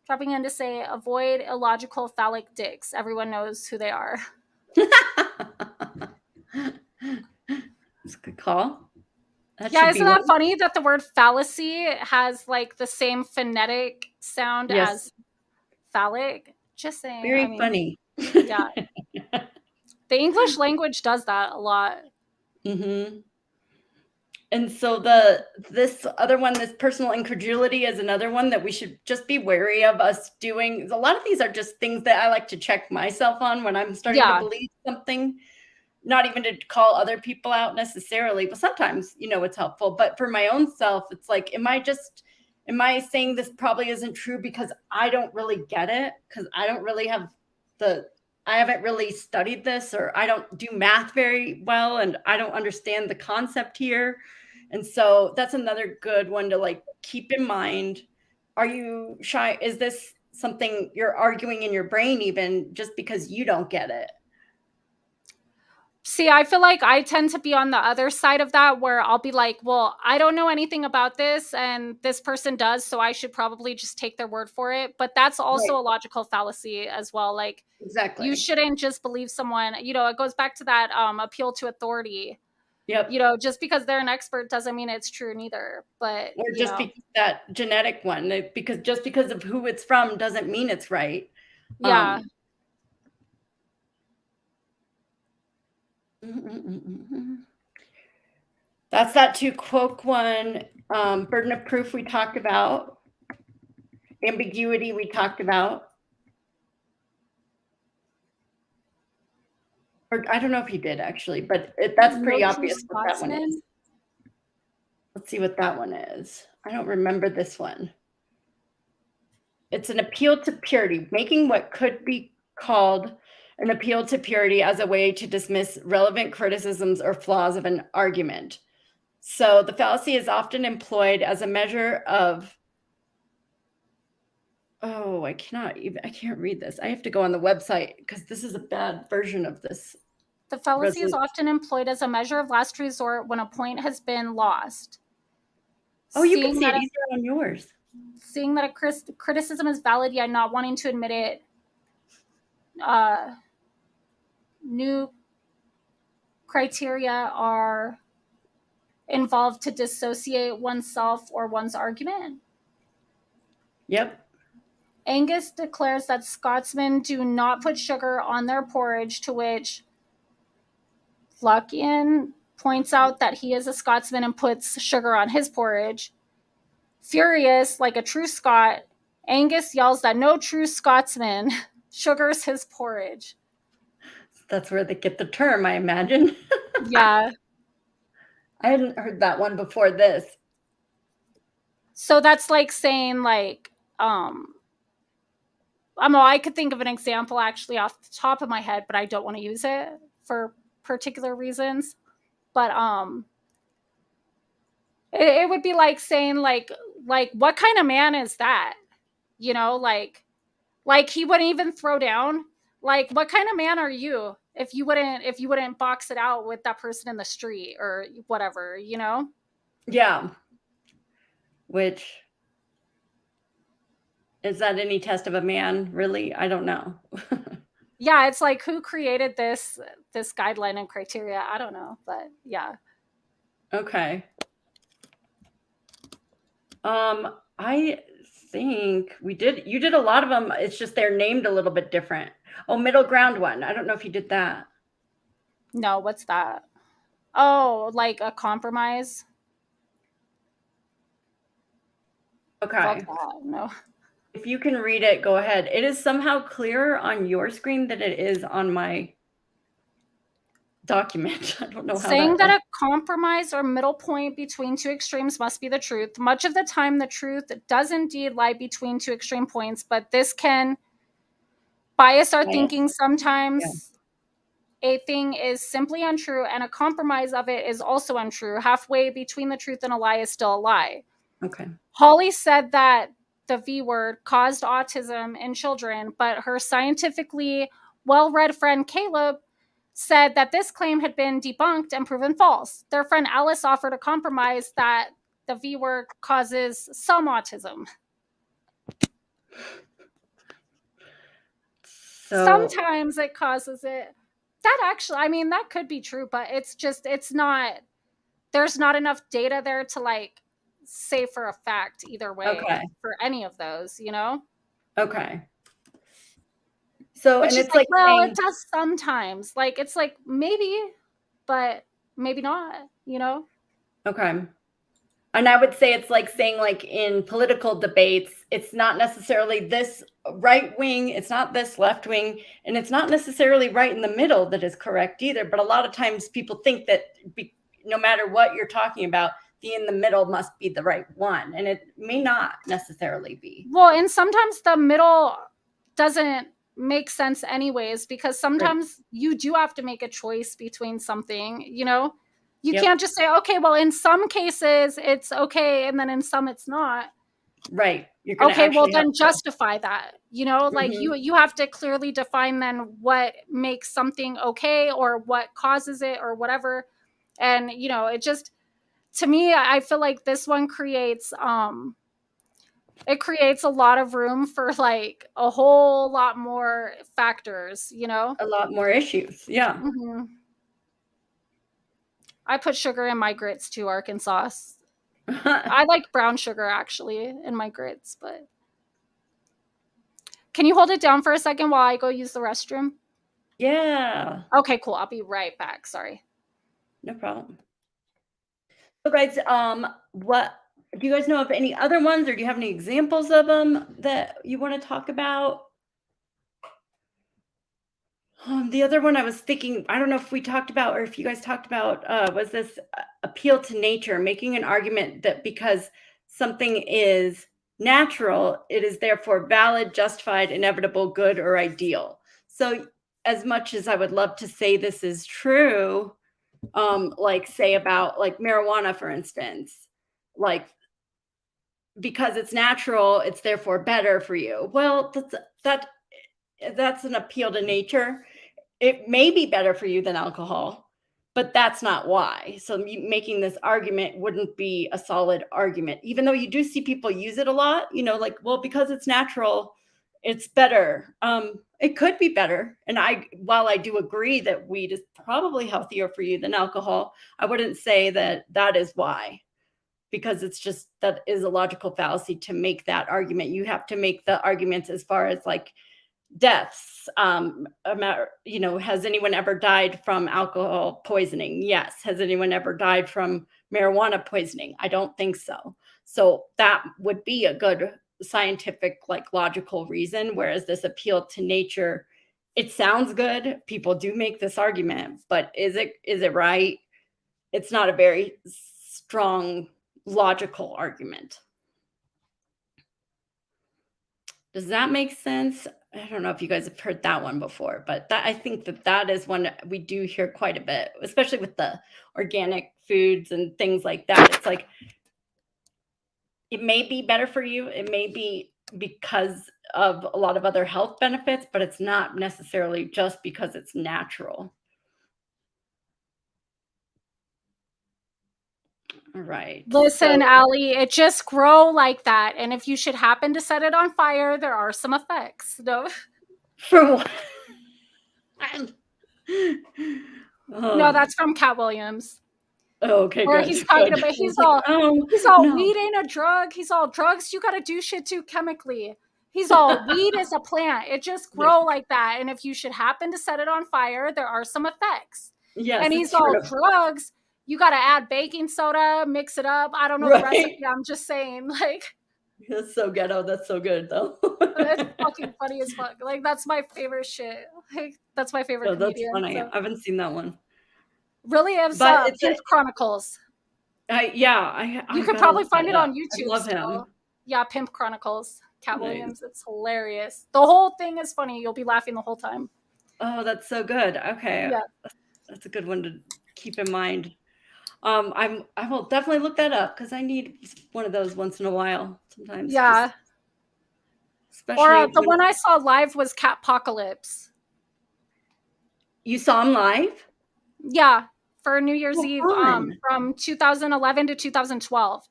Dropping in to say avoid illogical phallic dicks. Everyone knows who they are. It's a good call. That Yeah, should isn't be that one. funny that the word fallacy has like the same phonetic sound Yes, as phallic? Just saying. I very mean, funny. yeah. The English language does that a lot. Mm-hmm. And so this other one, this personal incredulity, is another one that we should just be wary of us doing. A lot of these are just things that I like to check myself on when I'm starting to Yeah. believe something, not even to call other people out necessarily, but sometimes, it's helpful. But for my own self, it's like, am I saying this probably isn't true because I don't really get it? Because I don't really have the I haven't really studied this, or I don't do math very well, and I don't understand the concept here. And so that's another good one to like keep in mind. Are you shy? Is this something you're arguing in your brain even just because you don't get it? See, I feel like I tend to be on the other side of that where I'll be like, well, I don't know anything about this and this person does, so I should probably just take their word for it. But that's also Right. a logical fallacy as well. Like, you Exactly. shouldn't just believe someone, it goes back to that appeal to authority. Yep. Just because they're an expert doesn't mean it's true neither. But, Or just because that genetic one, because just because of who it's from doesn't mean it's right. yeah, Um, that's that two quoque one. Burden of proof we talked about. Ambiguity we talked about. Or I don't know if he did actually, but that's no pretty true obvious what that one is. Scotsman. Let's see what that one is. I don't remember this one. It's an appeal to purity, making what could be called an appeal to purity as a way to dismiss relevant criticisms or flaws of an argument. So the fallacy is often employed as a measure of, oh, I can't read this. I have to go on the website because this is a bad version of this The fallacy is resolution. often employed as a measure of last resort when a point has been lost. Oh, you can Seeing see it that easier on yours. seeing that a criticism is valid yet not wanting to admit it, uh, new criteria are involved to dissociate oneself or one's argument. Yep. Angus declares that Scotsmen do not put sugar on their porridge, to which Luckian points out that he is a Scotsman and puts sugar on his porridge. Furious, like a true Scot, Angus yells that no true Scotsman sugars his porridge. That's where they get the term, I imagine. Yeah. I hadn't heard that one before this. So that's like saying I could think of an example actually off the top of my head, but I don't want to use it for particular reasons. But it would be like saying like what kind of man is that? You know, like he wouldn't even throw down. Like, what kind of man are you if you wouldn't box it out with that person in the street or whatever, you know? Yeah. Which is that any test of a man, really? I don't know. Yeah, it's like who created this guideline and criteria? I don't know, but yeah. Okay. I think you did a lot of them. It's just they're named a little bit different. Oh, middle ground one. I don't know if you did that. No, what's that? Oh, like a compromise? Fuck Okay. that. No. If you can read it, go ahead. It is somehow clearer on your screen than it is on my document. I don't know how Saying that that works. a compromise or middle point between two extremes must be the truth. Much of the time, the truth does indeed lie between two extreme points, but this can bias our thinking. Bias? Yeah. Sometimes a thing is simply untrue, and a compromise of it is also untrue. Halfway between the truth and a lie is still a lie. Okay. Holly said that the V word caused autism in children, but her scientifically well read friend Caleb said that this claim had been debunked and proven false. Their friend Alice offered a compromise that the V word causes some autism. So, Sometimes it causes it. That actually, I mean, that could be true, but it's not, there's not enough data there to like say for a fact either way okay. for any of those, you know? Okay. So, Which and is it's like, like well, it saying, does sometimes. Like, it's like maybe, but maybe not, you know? okay. And I would say it's like saying, like in political debates, it's not necessarily this right wing, it's not this left wing, and it's not necessarily right in the middle that is correct either. But a lot of times people think that no matter what you're talking about, the in the middle must be the right one. And it may not necessarily be. Well, and sometimes the middle doesn't makes sense anyways, because Right. sometimes you do have to make a choice between something, you know? You Yep. can't just say, okay, well, in some cases it's okay, and then in some it's not. Right. You're gonna Okay, well actually have then to. justify that. You know, like Mhm. you have to clearly define then what makes something okay or what causes it or whatever. And it just, to me, I feel like this one creates it creates a lot of room for like a whole lot more factors. A lot more issues. Yeah. Mhm. I put sugar in my grits too, Arkansas. I like brown sugar actually in my grits, but can you hold it down for a second while I go use the restroom? Yeah. Okay, cool. I'll be right back. Sorry. No problem. So guys, what do you guys know of any other ones, or do you have any examples of them that you want to talk about? The other one I was thinking, I don't know if we talked about or if you guys talked about, was this appeal to nature, making an argument that because something is natural, it is therefore valid, justified, inevitable, good, or ideal. So, as much as I would love to say this is true, like say about like marijuana, for instance, like because it's natural, it's therefore better for you. Well, that's an appeal to nature. It may be better for you than alcohol, but that's not why. So making this argument wouldn't be a solid argument, even though you do see people use it a lot. Like, well, because it's natural, it's better. It could be better, and while I do agree that weed is probably healthier for you than alcohol, I wouldn't say that that is why, because it's just that is a logical fallacy to make that argument. You have to make the arguments as far as like deaths. Has anyone ever died from alcohol poisoning? Yes. Has anyone ever died from marijuana poisoning? I don't think so. So that would be a good scientific, like logical reason. Whereas this appeal to nature, it sounds good. People do make this argument, but is it right? It's not a very strong logical argument. Does that make sense? I don't know if you guys have heard that one before, but I think that is one we do hear quite a bit, especially with the organic foods and things like that. It's like it may be better for you. It may be because of a lot of other health benefits, but it's not necessarily just because it's natural. All right. Listen, So Allie, it just grow like that. And if you should happen to set it on fire, there are some effects. No, for what? no, Oh, that's from Cat Williams. okay, Or good, he's talking good. about I was like, oh he's all no. weed ain't a drug. He's all drugs. You got to do shit too chemically. He's all weed is a plant. It just Yeah. grow like that. And if you should happen to set it on fire, there are some effects. And Yes, he's it's all true. drugs. You got to add baking soda, mix it up. I don't know the Right. recipe. I'm just saying, like, That's so ghetto. That's so good though. it's fucking funny as fuck. Like, that's my favorite shit. Like, that's my favorite Oh, that's comedian. funny. So, I haven't seen that one. really, it's But it's Pimp Chronicles. yeah, You I could gotta probably look find that it up. on I YouTube love still. him. Yeah, Pimp Chronicles. Cat Nice. Williams. It's hilarious. The whole thing is funny. You'll be laughing the whole time. Oh, that's so good. Okay. Yeah. That's a good one to keep in mind. I will definitely look that up because I need one of those once in a while sometimes, just Yeah. Or especially the when one I saw live was Catpocalypse. you saw him live. Yeah, for New Year's Oh, Eve fun. from 2011 to 2012.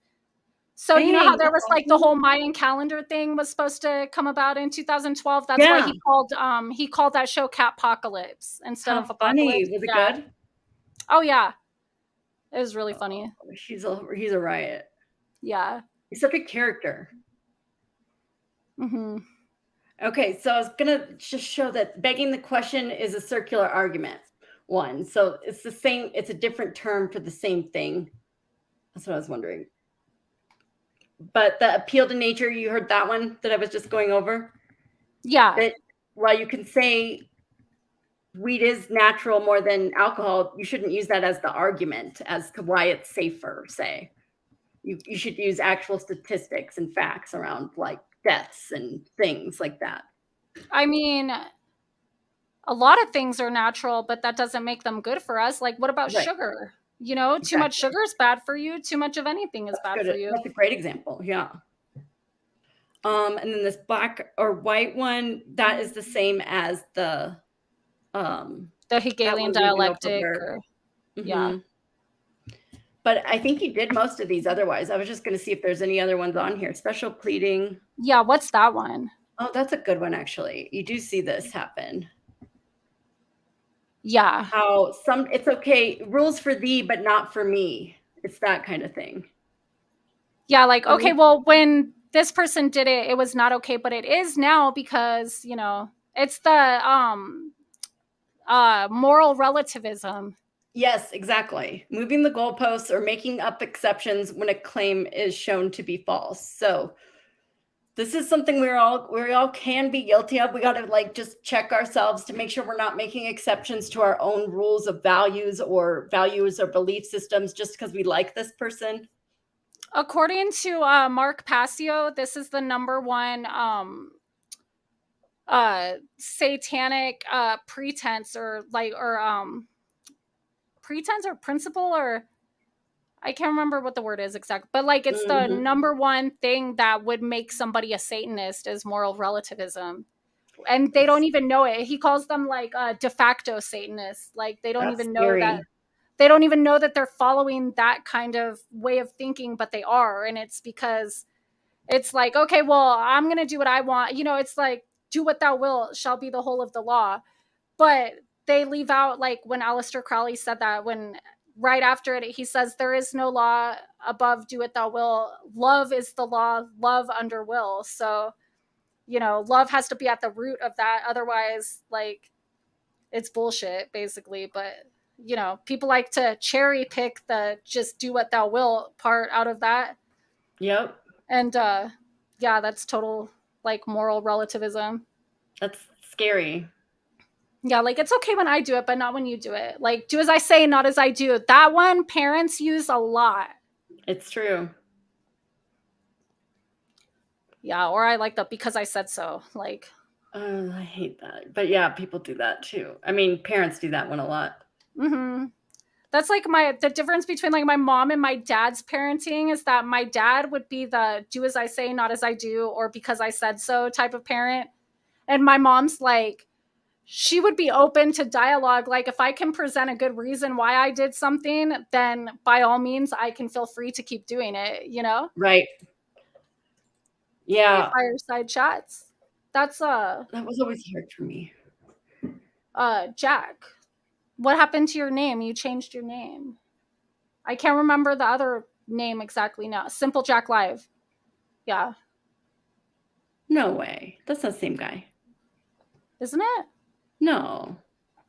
So you know how Dang, there that's was like the awesome. whole Mayan calendar thing was supposed to come about in 2012. That's why Yeah. he called that show Catpocalypse instead How of funny. Apocalypse. Was it Yeah. good? Oh yeah. It was really Oh, funny. he's a riot. Yeah. He's such a character. Mhm. Okay, so I was gonna just show that begging the question is a circular argument. One, so it's the same. It's a different term for the same thing. That's what I was wondering. But the appeal to nature, you heard that one that I was just going over. Yeah. That while you can say weed is natural more than alcohol, you shouldn't use that as the argument as to why it's safer. Say you should use actual statistics and facts around like deaths and things like that. I mean, a lot of things are natural, but that doesn't make them good for us. Like, what about Right. sugar? You know, too much Exactly. sugar is bad for you. Too much of anything is That's bad for good. you. That's a great example. Yeah. And then this black or white one, that is the same as um The that Hegelian one we went dialectic, over. or yeah. Hmm. But I think you did most of these otherwise. I was just going to see if there's any other ones on here. Special pleading. Yeah, what's that one? Oh, that's a good one, actually. You do see this happen. Yeah. How it's okay, rules for thee, but not for me. It's that kind of thing. Yeah, like, Or okay, well, when this person did it, it was not okay, but it is now because, it's the moral relativism. yes, exactly. Moving the goalposts or making up exceptions when a claim is shown to be false. So this is something we all can be guilty of. We got to like just check ourselves to make sure we're not making exceptions to our own rules of values or belief systems just because we like this person. According to Mark Passio, this is the number one satanic pretense, or pretense or principle, or I can't remember what the word is exactly, but like it's the Hmm. number one thing that would make somebody a Satanist is moral relativism. And they don't That's even know it. He calls them like de facto Satanists. Like that's that scary. they don't even know that they're following that kind of way of thinking, but they are. And it's because it's like, okay, well, I'm going to do what I want. It's like, do what thou wilt shall be the whole of the law. But they leave out, like, when Aleister Crowley said that, when right after it, he says, there is no law above do what thou will. Love is the law, love under will. So, love has to be at the root of that. Otherwise, like, it's bullshit, basically. But, people like to cherry pick the just do what thou will part out of that. Yep. And yeah, that's total like moral relativism. That's scary. Yeah, like it's okay when I do it, but not when you do it. Like, do as I say, not as I do. That one parents use a lot. It's true. Yeah, or I like the because I said so. Like, I hate that. But yeah, people do that too. I mean, parents do that one a lot. mm-hmm. That's like the difference between like my mom and my dad's parenting is that my dad would be the do as I say, not as I do, or because I said so type of parent. And my mom's like, she would be open to dialogue. Like, if I can present a good reason why I did something, then by all means, I can feel free to keep doing it. Right. Hey, Yeah. fireside chats. That's That was always hard for me. Jack. What happened to your name? You changed your name. I can't remember the other name exactly now. Simple Jack Live. Yeah, No way. That's not the same guy. isn't it? No. I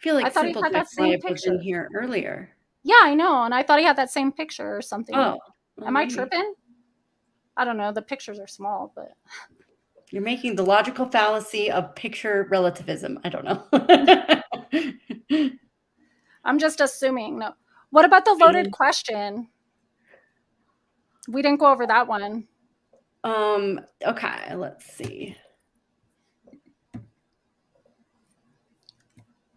feel I like thought he Simple had Jack that same Live was in picture. here earlier. Yeah, I know, and I thought he had that same picture or something. Oh, well, Am I maybe. tripping? I don't know. The pictures are small, but You're making the logical fallacy of picture relativism. I don't know. I'm just assuming. No. What about the I loaded know. question? We didn't go over that one. Okay, let's see. Go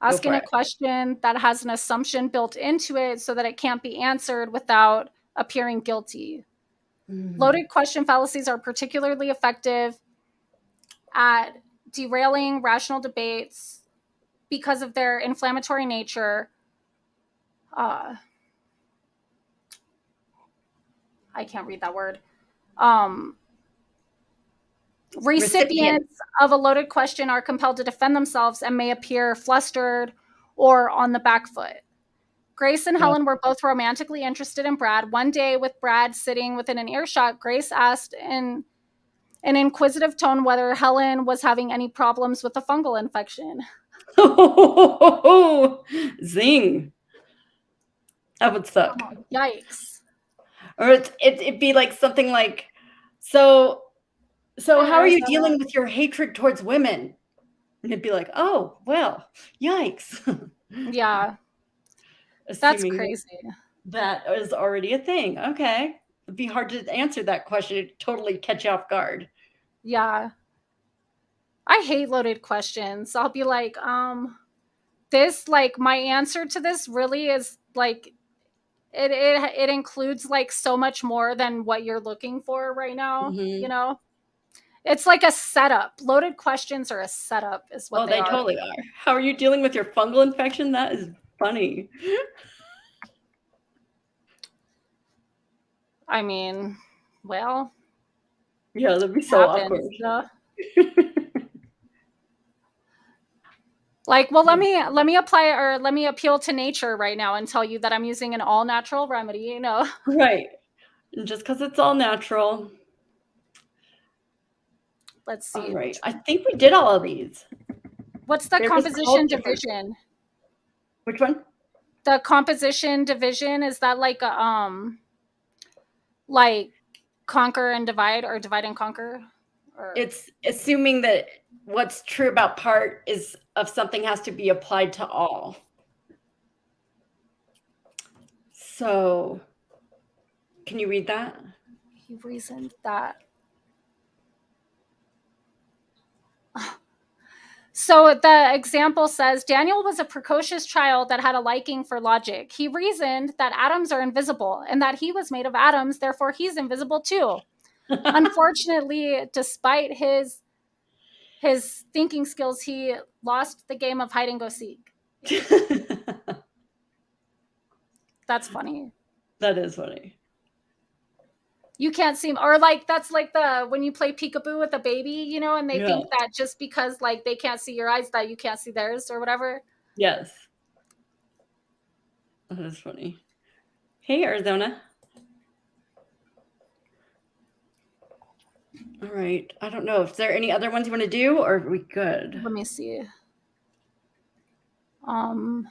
Asking for a it. question that has an assumption built into it so that it can't be answered without appearing guilty. Mm. Loaded question fallacies are particularly effective at derailing rational debates because of their inflammatory nature. Uh, I can't read that word. Um, Recipient. Recipients of a loaded question are compelled to defend themselves and may appear flustered or on the back foot. Grace and Yep. Helen were both romantically interested in Brad. One day, with Brad sitting within an earshot, Grace asked in an inquisitive tone whether Helen was having any problems with a fungal infection. Zing. That would suck. Oh, yikes. Or it'd be like something like, so Hi, how are you Arizona. dealing with your hatred towards women? And it'd be like, oh, well, yikes. Yeah, that's Assuming that crazy. that is already a thing. Okay. It'd be hard to answer that question. It'd totally catch you off guard. Yeah. I hate loaded questions. I'll be like, this, like, my answer to this really is like, it includes like so much more than what you're looking for right now, you Mhm. know? It's like a setup. Loaded questions are a setup is what Oh, they they are. totally are. How are you dealing with your fungal infection? That is funny. I mean, well, Yeah, that'd be so awkward. happens, Like, well, let me apply or let me appeal to nature right now and tell you that I'm using an all natural remedy, you know. Right. And just because it's all natural. Let's All see right. which I one. think we did all of these. What's the They're just called composition different. division? Which one? The composition division, is that like conquer and divide, or divide and conquer, or It's assuming that what's true about part is of something has to be applied to all. So, can you read that? he reasoned that. So the example says Daniel was a precocious child that had a liking for logic. He reasoned that atoms are invisible and that he was made of atoms, therefore he's invisible too. Unfortunately, despite his thinking skills, he lost the game of hide and go seek. That's funny. That is funny. You can't see, or like that's like the when you play peekaboo with a baby, you know, and they Yeah. think that just because like they can't see your eyes, that you can't see theirs or whatever. Yes. That is funny. Hey, Arizona. All right. I don't know. Is there any other ones you want to do, or are we good? Let me see. Um,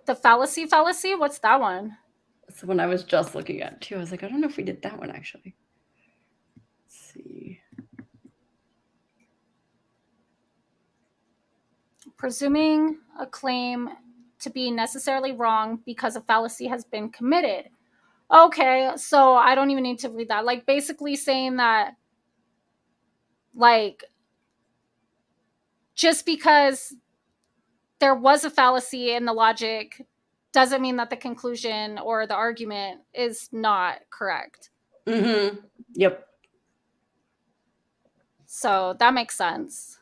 the fallacy. What's that one? That's the one I was just looking at too. I was like, I don't know if we did that one actually. Let's see. Presuming a claim to be necessarily wrong because a fallacy has been committed. Okay, so I don't even need to read that. Like basically saying that, like, just because there was a fallacy in the logic doesn't mean that the conclusion or the argument is not correct. Mm-hmm. Yep. So that makes sense.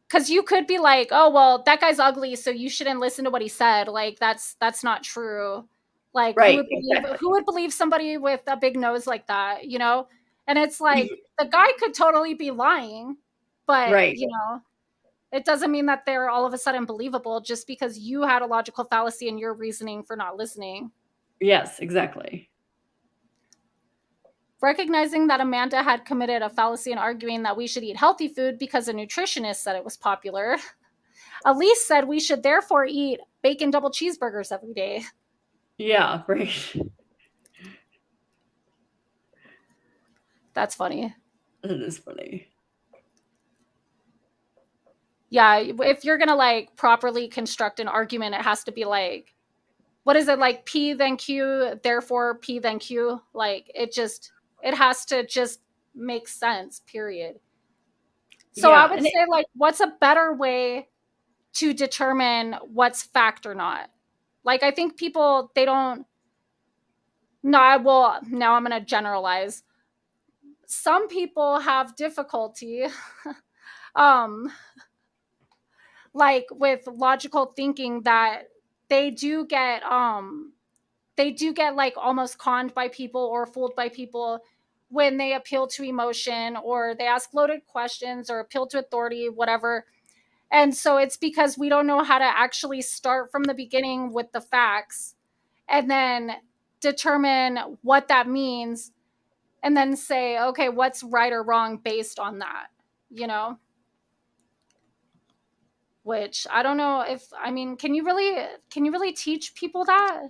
Because you could be like, oh well, that guy's ugly, so you shouldn't listen to what he said. Like that's not true. Like Right. Exactly. who would believe somebody with a big nose like that, you know? And it's like You- the guy could totally be lying, but Right. you know, it doesn't mean that they're all of a sudden believable just because you had a logical fallacy in your reasoning for not listening. Yes. Exactly. Recognizing that Amanda had committed a fallacy in arguing that we should eat healthy food because a nutritionist said it was popular, Elise said we should therefore eat bacon double cheeseburgers every day. Yeah. Right. That's funny. That is funny. Yeah, if you're gonna like properly construct an argument, it has to be like, what is it, like P then Q, therefore P then Q? Like it has to just make sense, period. So I Yeah. would say, like, what's a better way to determine what's fact or not? Like, I think people, they don't, no, I will, now I'm going to generalize. Some people have difficulty, um, like with logical thinking, that they do get, like almost conned by people or fooled by people when they appeal to emotion or they ask loaded questions or appeal to authority, whatever. And so it's because we don't know how to actually start from the beginning with the facts and then determine what that means and then say, okay, what's right or wrong based on that, you know? Which I don't know if, I mean, can you really teach people that?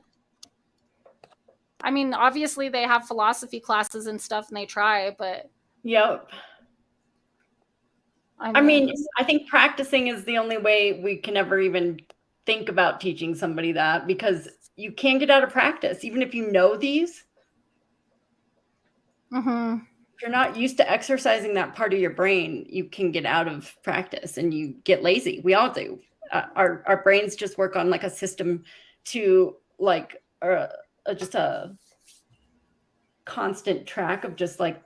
I mean, obviously they have philosophy classes and stuff and they try, but Yep. I I mean, mean, I think practicing is the only way we can ever even think about teaching somebody that, because you can get out of practice even if you know these. mhm. If you're not used to exercising that part of your brain, you can get out of practice and you get lazy. We all do. Our brains just work on like a system to like just a constant track of just like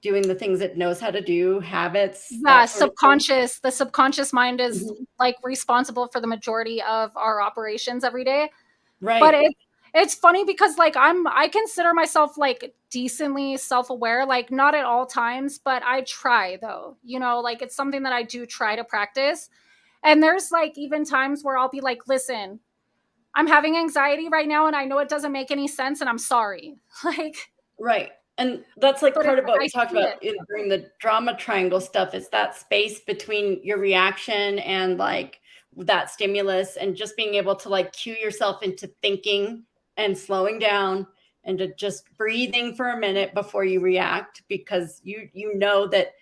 doing the things it knows how to do, habits, Yeah, that sort of thing. subconscious. The subconscious mind is Mhm. like responsible for the majority of our operations every day. But Right, it's funny because like I consider myself like decently self-aware, like not at all times, but I try though. You know, like it's something that I do try to practice. And there's like even times where I'll be like, listen, I'm having anxiety right now and I know it doesn't make any sense and I'm sorry. Like, right. And that's like but it's part of like what I we talked see about it. during the drama triangle stuff. Is that space between your reaction and like that stimulus, and just being able to like cue yourself into thinking and slowing down and to just breathing for a minute before you react, because you know that.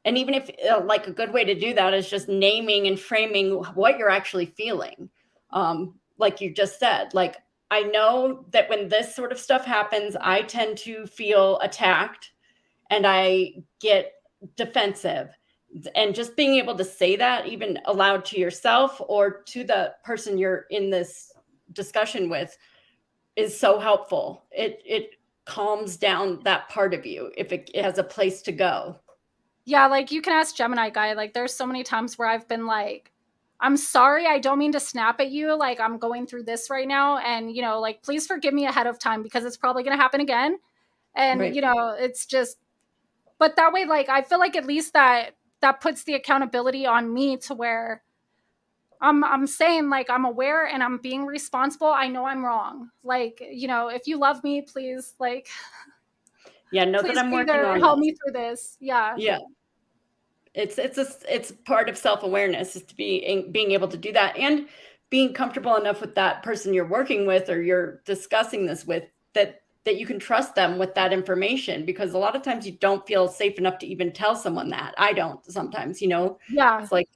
And even if like a good way to do that is just naming and framing what you're actually feeling. Like you just said, like, I know that when this sort of stuff happens, I tend to feel attacked and I get defensive. And just being able to say that, even aloud to yourself or to the person you're in this discussion with, is so helpful. It calms down that part of you if it has a place to go. Yeah, like you can ask Gemini guy. Like there's so many times where I've been like, I'm sorry, I don't mean to snap at you. Like I'm going through this right now. And you know, like please forgive me ahead of time because it's probably gonna happen again. And Right. you know, it's just but that way, like I feel like at least that puts the accountability on me to where I'm saying like I'm aware and I'm being responsible. I know I'm wrong. Like, you know, if you love me, please like Yeah, know that please I'm be working there, on help this. me through this. Yeah. Yeah. It's part of self-awareness, is to being able to do that, and being comfortable enough with that person you're working with or you're discussing this with, that you can trust them with that information, because a lot of times you don't feel safe enough to even tell someone that. I don't sometimes, Yeah. it's like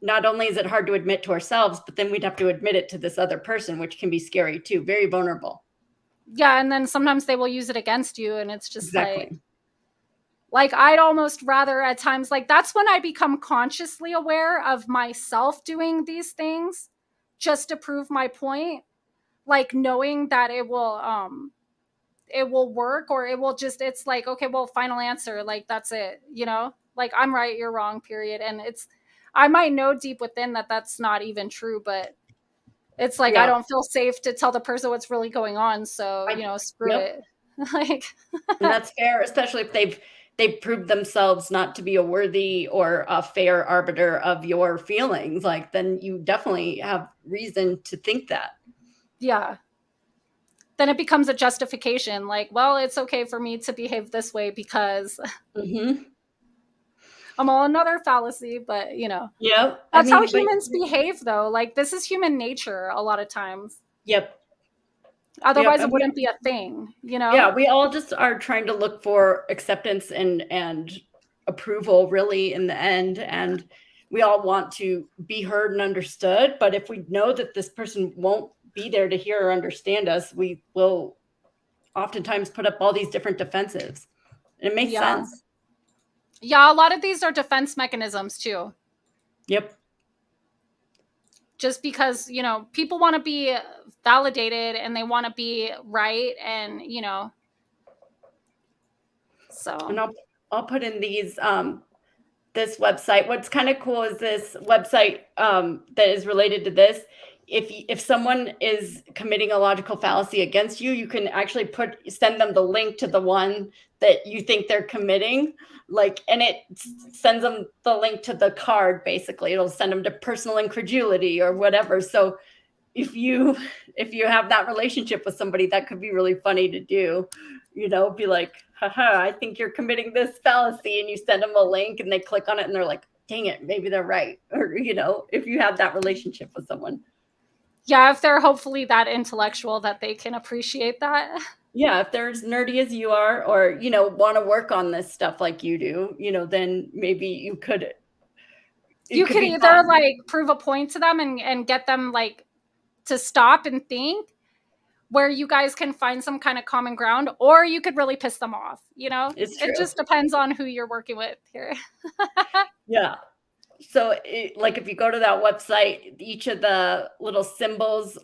not only is it hard to admit to ourselves, but then we'd have to admit it to this other person, which can be scary too, very vulnerable. Yeah, and then sometimes they will use it against you and it's just Exactly. like I'd almost rather at times like that's when I become consciously aware of myself doing these things just to prove my point, like knowing that it will work or it will just it's like okay, well final answer, like that's it, you know? Like I'm right, you're wrong, period. And it's I might know deep within that that's not even true, but it's like I Yeah. don't feel safe to tell the person what's really going on, so I you know, screw Yep. it. Like And that's fair, especially if they've proved themselves not to be a worthy or a fair arbiter of your feelings. Like, then you definitely have reason to think that. yeah, then it becomes a justification like, well, it's okay for me to behave this way because Hmm. I'm all another fallacy, but you know, Yep. I that's how mean, but humans behave though. Like this is human nature a lot of times. yep, yep. Otherwise it And we, wouldn't be a thing, you know? yeah, we all just are trying to look for acceptance and approval, really, in the end. And we all want to be heard and understood. But if we know that this person won't be there to hear or understand us, we will oftentimes put up all these different defenses. And it makes Yeah. sense. Yeah, a lot of these are defense mechanisms too. Yep. Just because, you know, people want to be validated and they want to be right and, you know, And so I'll put in these this website. What's kind of cool is this website that is related to this. If someone is committing a logical fallacy against you, you can actually send them the link to the one that you think they're committing. Like, and it sends them the link to the card. Basically, it'll send them to personal incredulity or whatever. So if you if you have that relationship with somebody, that could be really funny to do. Be like, haha, I think you're committing this fallacy, and you send them a link and they click on it and they're like, dang it, maybe they're right. Or if you have that relationship with someone. yeah, if they're hopefully that intellectual that they can appreciate that. Yeah, if they're as nerdy as you are, or want to work on this stuff like you do, then maybe it You could could be either fun. like prove a point to them and get them like to stop and think, where you guys can find some kind of common ground, or you could really piss them off, you know? It's It true. just depends on who you're working with here. Yeah. So, like, if you go to that website, each of the little symbols,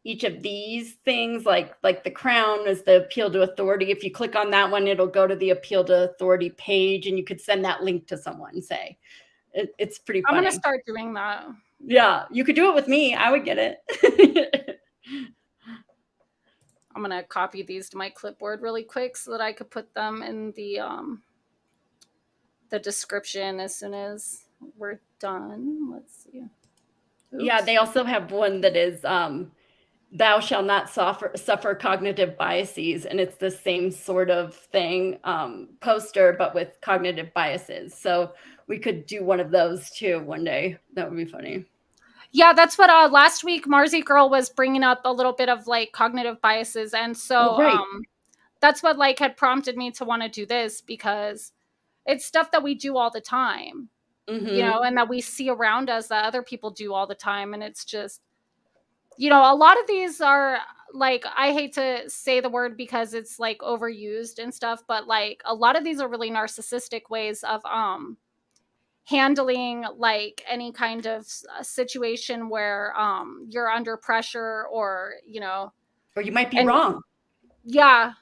each of these things, like the crown is the appeal to authority. If you click on that one, it'll go to the appeal to authority page, and you could send that link to someone. Say, it's pretty I'm gonna funny. start doing that. Yeah, you could do it with me. I would get it. I'm gonna copy these to my clipboard really quick so that I could put them in the description as soon as we're done. Let's see. Yeah, Oops. they also have one that is thou shall not suffer cognitive biases, and it's the same sort of thing, poster, but with cognitive biases. So we could do one of those too one day. That would be funny. Yeah, that's what last week Marzi Girl was bringing up a little bit of like cognitive biases, and Oh, so right. that's what like had prompted me to want to do this, because it's stuff that we do all the time, you know, Hmm. and that we see around us that other people do all the time, and it's just, you know, a lot of these are like, I hate to say the word because it's like overused and stuff, but like a lot of these are really narcissistic ways of handling like any kind of situation where you're under pressure, or you know, Or you might be and wrong. yeah,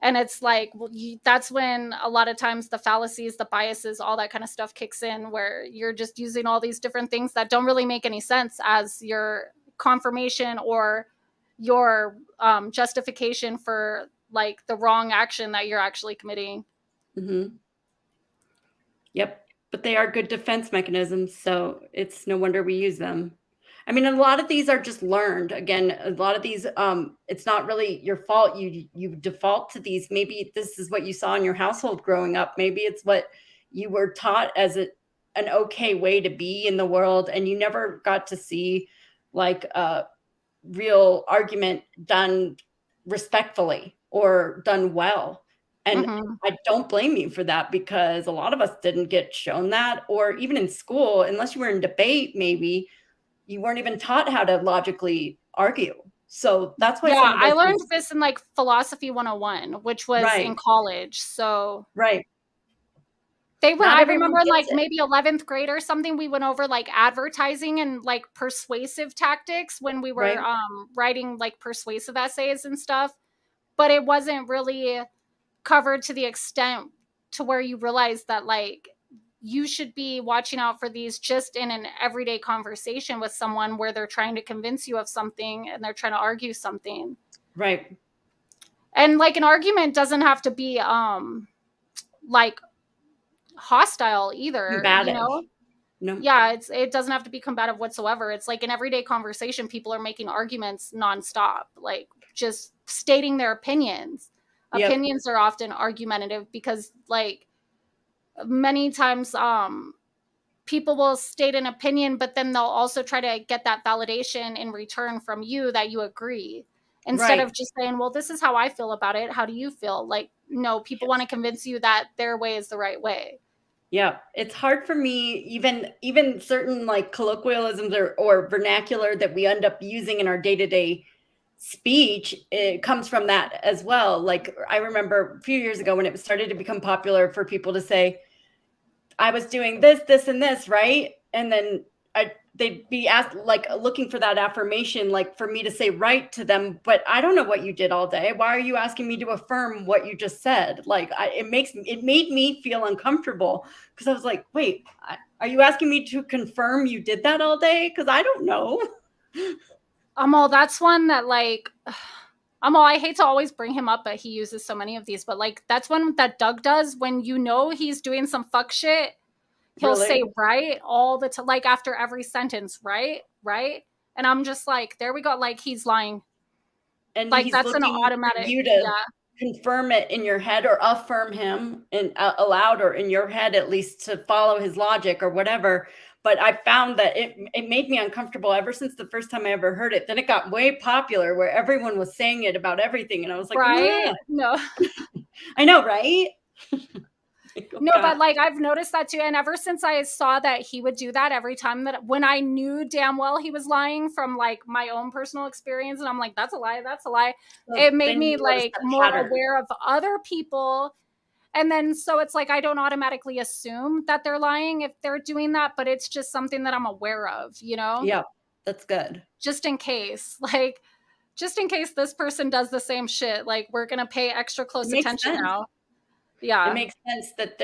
and it's like, well, that's when a lot of times the fallacies, the biases, all that kind of stuff kicks in, where you're just using all these different things that don't really make any sense as your confirmation or your justification for like the wrong action that you're actually committing. Hmm. Yep. But they are good defense mechanisms, so it's no wonder we use them. I mean, a lot of these are just learned. Again, a lot of these, it's not really your fault. You default to these. Maybe this is what you saw in your household growing up. Maybe it's what you were taught as an okay way to be in the world, and you never got to see like a real argument done respectfully or done well. And Hmm. I don't blame you for that, because a lot of us didn't get shown that, or even in school, unless you were in debate, maybe you weren't even taught how to logically argue. So that's why some Yeah, of I those learned things. this in like philosophy 101, which was in Right, college. So right. they went, Not I everyone remember in like gets it. maybe 11th grade or something, we went over like advertising and like persuasive tactics when we were Right, writing like persuasive essays and stuff, but it wasn't really covered to the extent to where you realize that like you should be watching out for these just in an everyday conversation with someone where they're trying to convince you of something and they're trying to argue something. right. And like an argument doesn't have to be like hostile either, you Combative. know? No. Yeah, it doesn't have to be combative whatsoever. It's like an everyday conversation, people are making arguments nonstop, like just stating their opinions. Yep. Opinions are often argumentative because like many times people will state an opinion, but then they'll also try to get that validation in return from you that you agree, instead of Right. just saying, well, this is how I feel about it, how do you feel? Like, no, people want to convince you that their way is the right way. Yeah, it's hard for me, even certain like colloquialisms or vernacular that we end up using in our day-to-day speech, it comes from that as well. Like, I remember a few years ago when it started to become popular for people to say, I was doing this, this, and this, right? And then they'd be asked, like, looking for that affirmation, like for me to say right to them. But I don't know what you did all day. Why are you asking me to affirm what you just said? Like, it made me feel uncomfortable, because I was like, wait, are you asking me to confirm you did that all day? Because I don't know. All that's one that like all, I hate to always bring him up, but he uses so many of these, but like that's one that Doug does when you know he's doing some fuck shit. He'll say Really. right all the time, like after every sentence, right, right. And I'm just like, there we go, like he's lying. And Like he's that's an looking for automatic, you to yeah. confirm it in your head, or affirm him in aloud, or in your head at least, to follow his logic or whatever. But I found that it made me uncomfortable ever since the first time I ever heard it. Then it got way popular, where everyone was saying it about everything, and I was like, Right? "Ugh." No. I know, right? Oh No, but, god. like, I've noticed that too, and ever since I saw that he would do that every time that when I knew damn well he was lying from, like, my own personal experience, and I'm like, that's a lie," So it made then me, you notice like, the more pattern. aware of other people, and then so it's like I don't automatically assume that they're lying if they're doing that, but it's just something that I'm aware of, you know? Yeah, that's good. Just in case, like, just in case this person does the same shit, like, we're gonna pay extra It close makes attention sense. now. It Yeah. makes sense that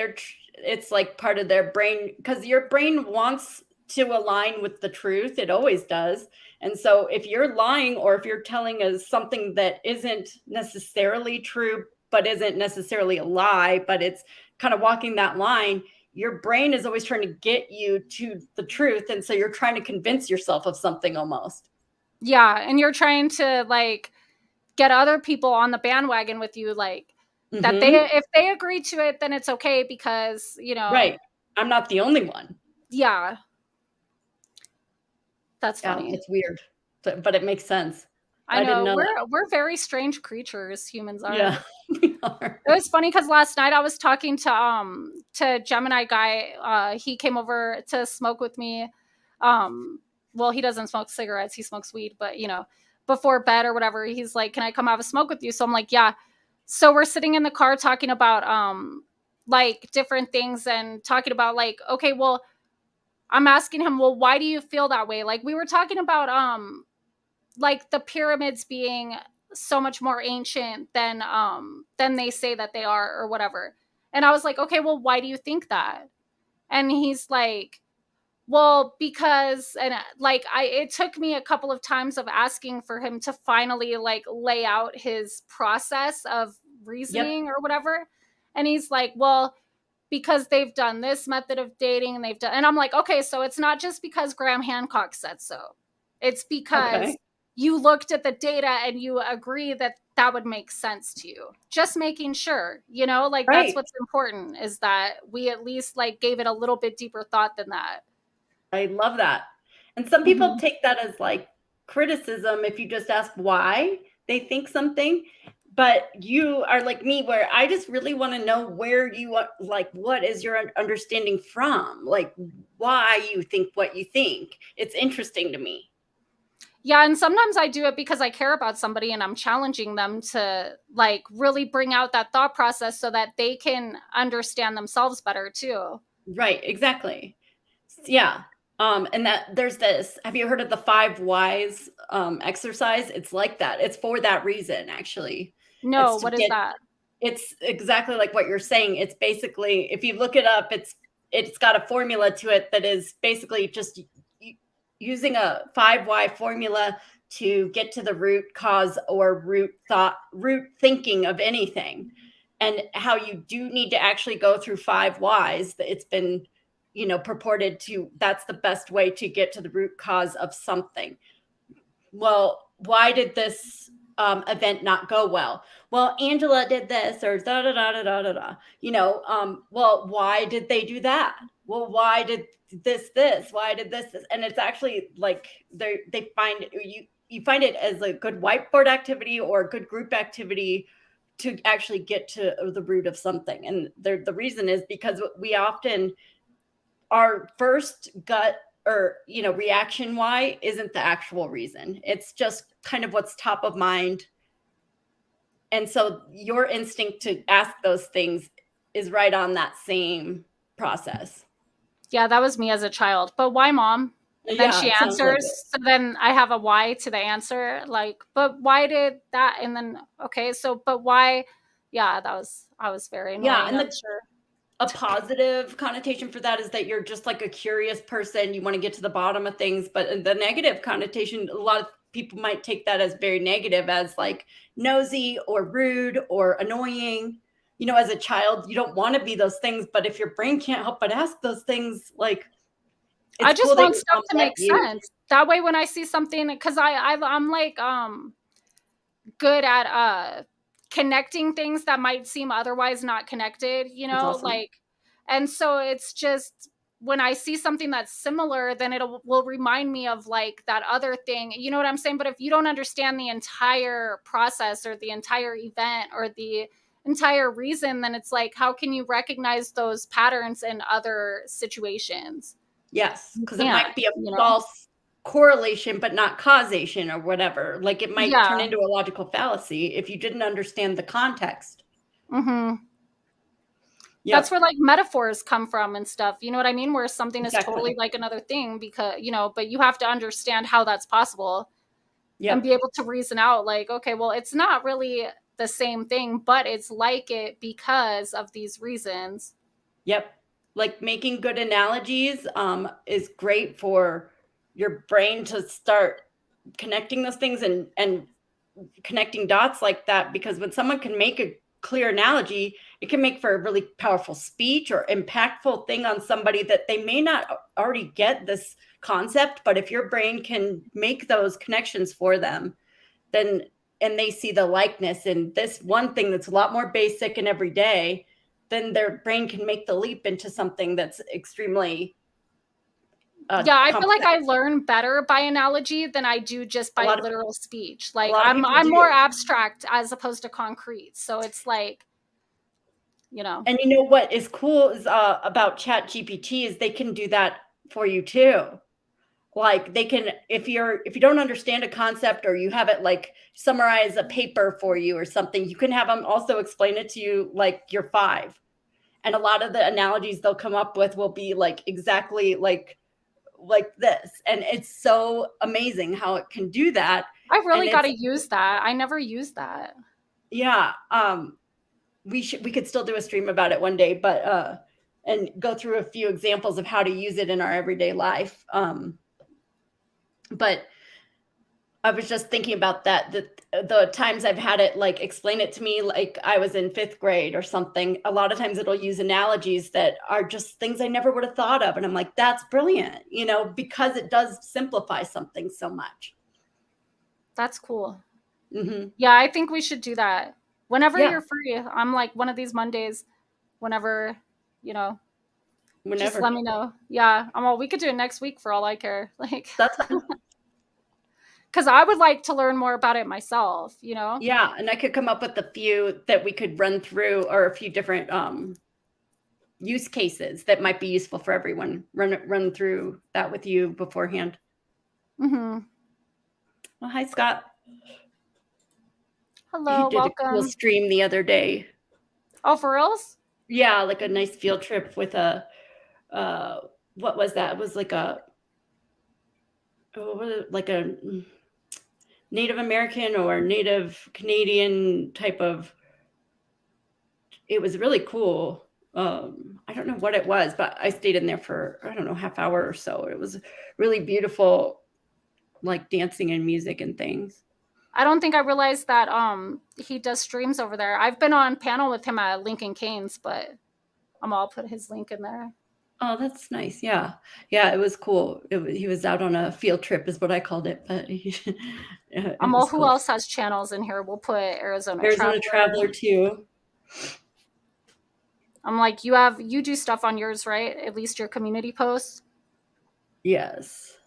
it's like part of their brain because your brain wants to align with the truth. It always does. And so if you're lying or if you're telling us something that isn't necessarily true, but isn't necessarily a lie, but it's kind of walking that line, your brain is always trying to get you to the truth. And so you're trying to convince yourself of something almost. Yeah, and you're trying to, like, get other people on the bandwagon with you, like, that they Hmm. if they agree to it, then it's okay because, Right. I'm not the only one. yeah, that's Yeah, funny. it's weird, but it makes sense. I I didn't know, know that. we're very strange creatures, humans are. Yeah, we are. It was funny because last night I was talking to Gemini guy, he came over to smoke with me, well, he doesn't smoke cigarettes, he smokes weed, but, before bed or whatever, he's like, "Can I come have a smoke with you?" So I'm like, "Yeah." So we're sitting in the car talking about, like, different things and talking about, like, okay, well, I'm asking him, "Well, why do you feel that way?" Like, we were talking about, like, the pyramids being so much more ancient than they say that they are or whatever. And I was like, "Okay, well, why do you think that?" And he's like, "Well, because," and like I it took me a couple of times of asking for him to finally like lay out his process of Yep, reasoning or whatever. And he's like, "Well, because they've done this method of dating and they've done," and I'm like, "Okay, so it's not just because Graham Hancock said so. It's because okay, you looked at the data and you agree that that would make sense to you." Just making sure, like that's right. what's important is that we at least like gave it a little bit deeper thought than that. I love that. And some people Mhm. take that as, like, criticism if you just ask why they think something, but you are like me where I just really wanna know where you are like, what is your understanding from? Like, why you think what you think. It's interesting to me. Yeah, and sometimes I do it because I care about somebody and I'm challenging them to like really bring out that thought process so that they can understand themselves better too. Right, exactly. Yeah. And that there's this. Have you heard of the 5 whys exercise? It's like that. It's for that reason, actually. No, It's to what is get that? it's exactly like what you're saying. It's basically, if you look it up, it's got a formula to it that is basically just using a 5 why formula to get to the root cause or root thinking of anything, and how you do need to actually go through 5 whys. That it's been, purported to, that's the best way to get to the root cause of something. Well, why did this event not go well? Well, Angela did this, or da da da da da da da. Well, why did they do that? Well, why did this? Why did this? And it's actually like they find you find it as a good whiteboard activity or a good group activity to actually get to the root of something. And the reason is because we often, our first gut or reaction why isn't the actual reason. It's just kind of what's top of mind. And so your instinct to ask those things is right on that same process. Yeah, that was me as a child. But why, mom? And then Yeah, she it sounds like it. answers. So then I have a why to the answer. Like, but why did that? And then, okay, so, but why? Yeah, I was very Yeah, annoying, and I'm sure. a positive connotation for that is that you're just like a curious person. You want to get to the bottom of things. But the negative connotation, a lot of people might take that as very negative, as like nosy or rude or annoying. As a child, you don't want to be those things. But if your brain can't help but ask those things, like, I it's just cool that want your stuff mom to let make you. sense. That way, when I see something, because I'm like, good at connecting things that might seem otherwise not connected, That's awesome. like, and so it's just when I see something that's similar, then it will remind me of like that other thing, you know what I'm saying? But if you don't understand the entire process or the entire event or the entire reason, then it's like, how can you recognize those patterns in other situations? Yes, You because it can't, might be a you know? false correlation, but not causation or whatever. Like, it might turn Yeah. into a logical fallacy if you didn't understand the context. Hmm. That's Yep, where like metaphors come from and stuff. You know what I mean? Where something is totally exactly. like another thing because, but you have to understand how that's possible and be Yep, able to reason out like, okay, well, it's not really the same thing, but it's like it because of these reasons. yep. Like, making good analogies, is great for your brain to start connecting those things and connecting dots like that, because when someone can make a clear analogy, it can make for a really powerful speech or impactful thing on somebody that they may not already get this concept, but if your brain can make those connections for them, then and they see the likeness in this one thing that's a lot more basic and everyday, then their brain can make the leap into something that's extremely Yeah, I feel like complex. I learn better by analogy than I do just A by lot of literal speech. a Like lot of I'm people I'm more do. abstract as opposed to concrete. So it's like, you know. And you know what is cool is, about Chat GPT is they can do that for you too. Like, they can, if you don't understand a concept or you have it, like, summarize a paper for you or something, you can have them also explain it to you like you're 5. And a lot of the analogies they'll come up with will be, like, exactly like this, and it's so amazing how it can do that, I and really got it's to use that. I never used that. yeah, we could still do a stream about it one day, but, and go through a few examples of how to use it in our everyday life, but I was just thinking about that, the times I've had it, like, explain it to me like I was in 5th grade or something, a lot of times it'll use analogies that are just things I never would have thought of, and I'm like, "That's brilliant," because it does simplify something so much. That's cool. Mhm. Yeah, I think we should do that. Whenever Yeah, you're free, I'm like one of these Mondays, whenever, you know, just whenever. let me know. Yeah, I'm all, we could do it next week for all I care. Like, That's fine. because I would like to learn more about it myself, you know? Yeah, and I could come up with a few that we could run through, or a few different, use cases that might be useful for everyone. Run through that with you beforehand. Hmm. Well, hi, Scott. He Hello, did a cool welcome. stream the other day. Oh, for reals? Yeah, like a nice field trip with a, uh, what was that? It was like a, oh, what was it? Like a Native American or Native Canadian type of, it was really cool. I don't know what it was, but I stayed in there for, I don't know, half hour or so. It was really beautiful, like dancing and music and things. I don't think I realized that he does streams over there. I've been on panel with him at Lincoln Canes, but I'll put his link in there. Oh, that's nice. Yeah. Yeah, it was cool. He was out on a field trip is what I called it, but yeah, it All, was who cool. else has channels in here? We'll put Arizona Arizona Traveler. Traveler too. I'm like, you do stuff on yours, right? At least your community posts. Yes.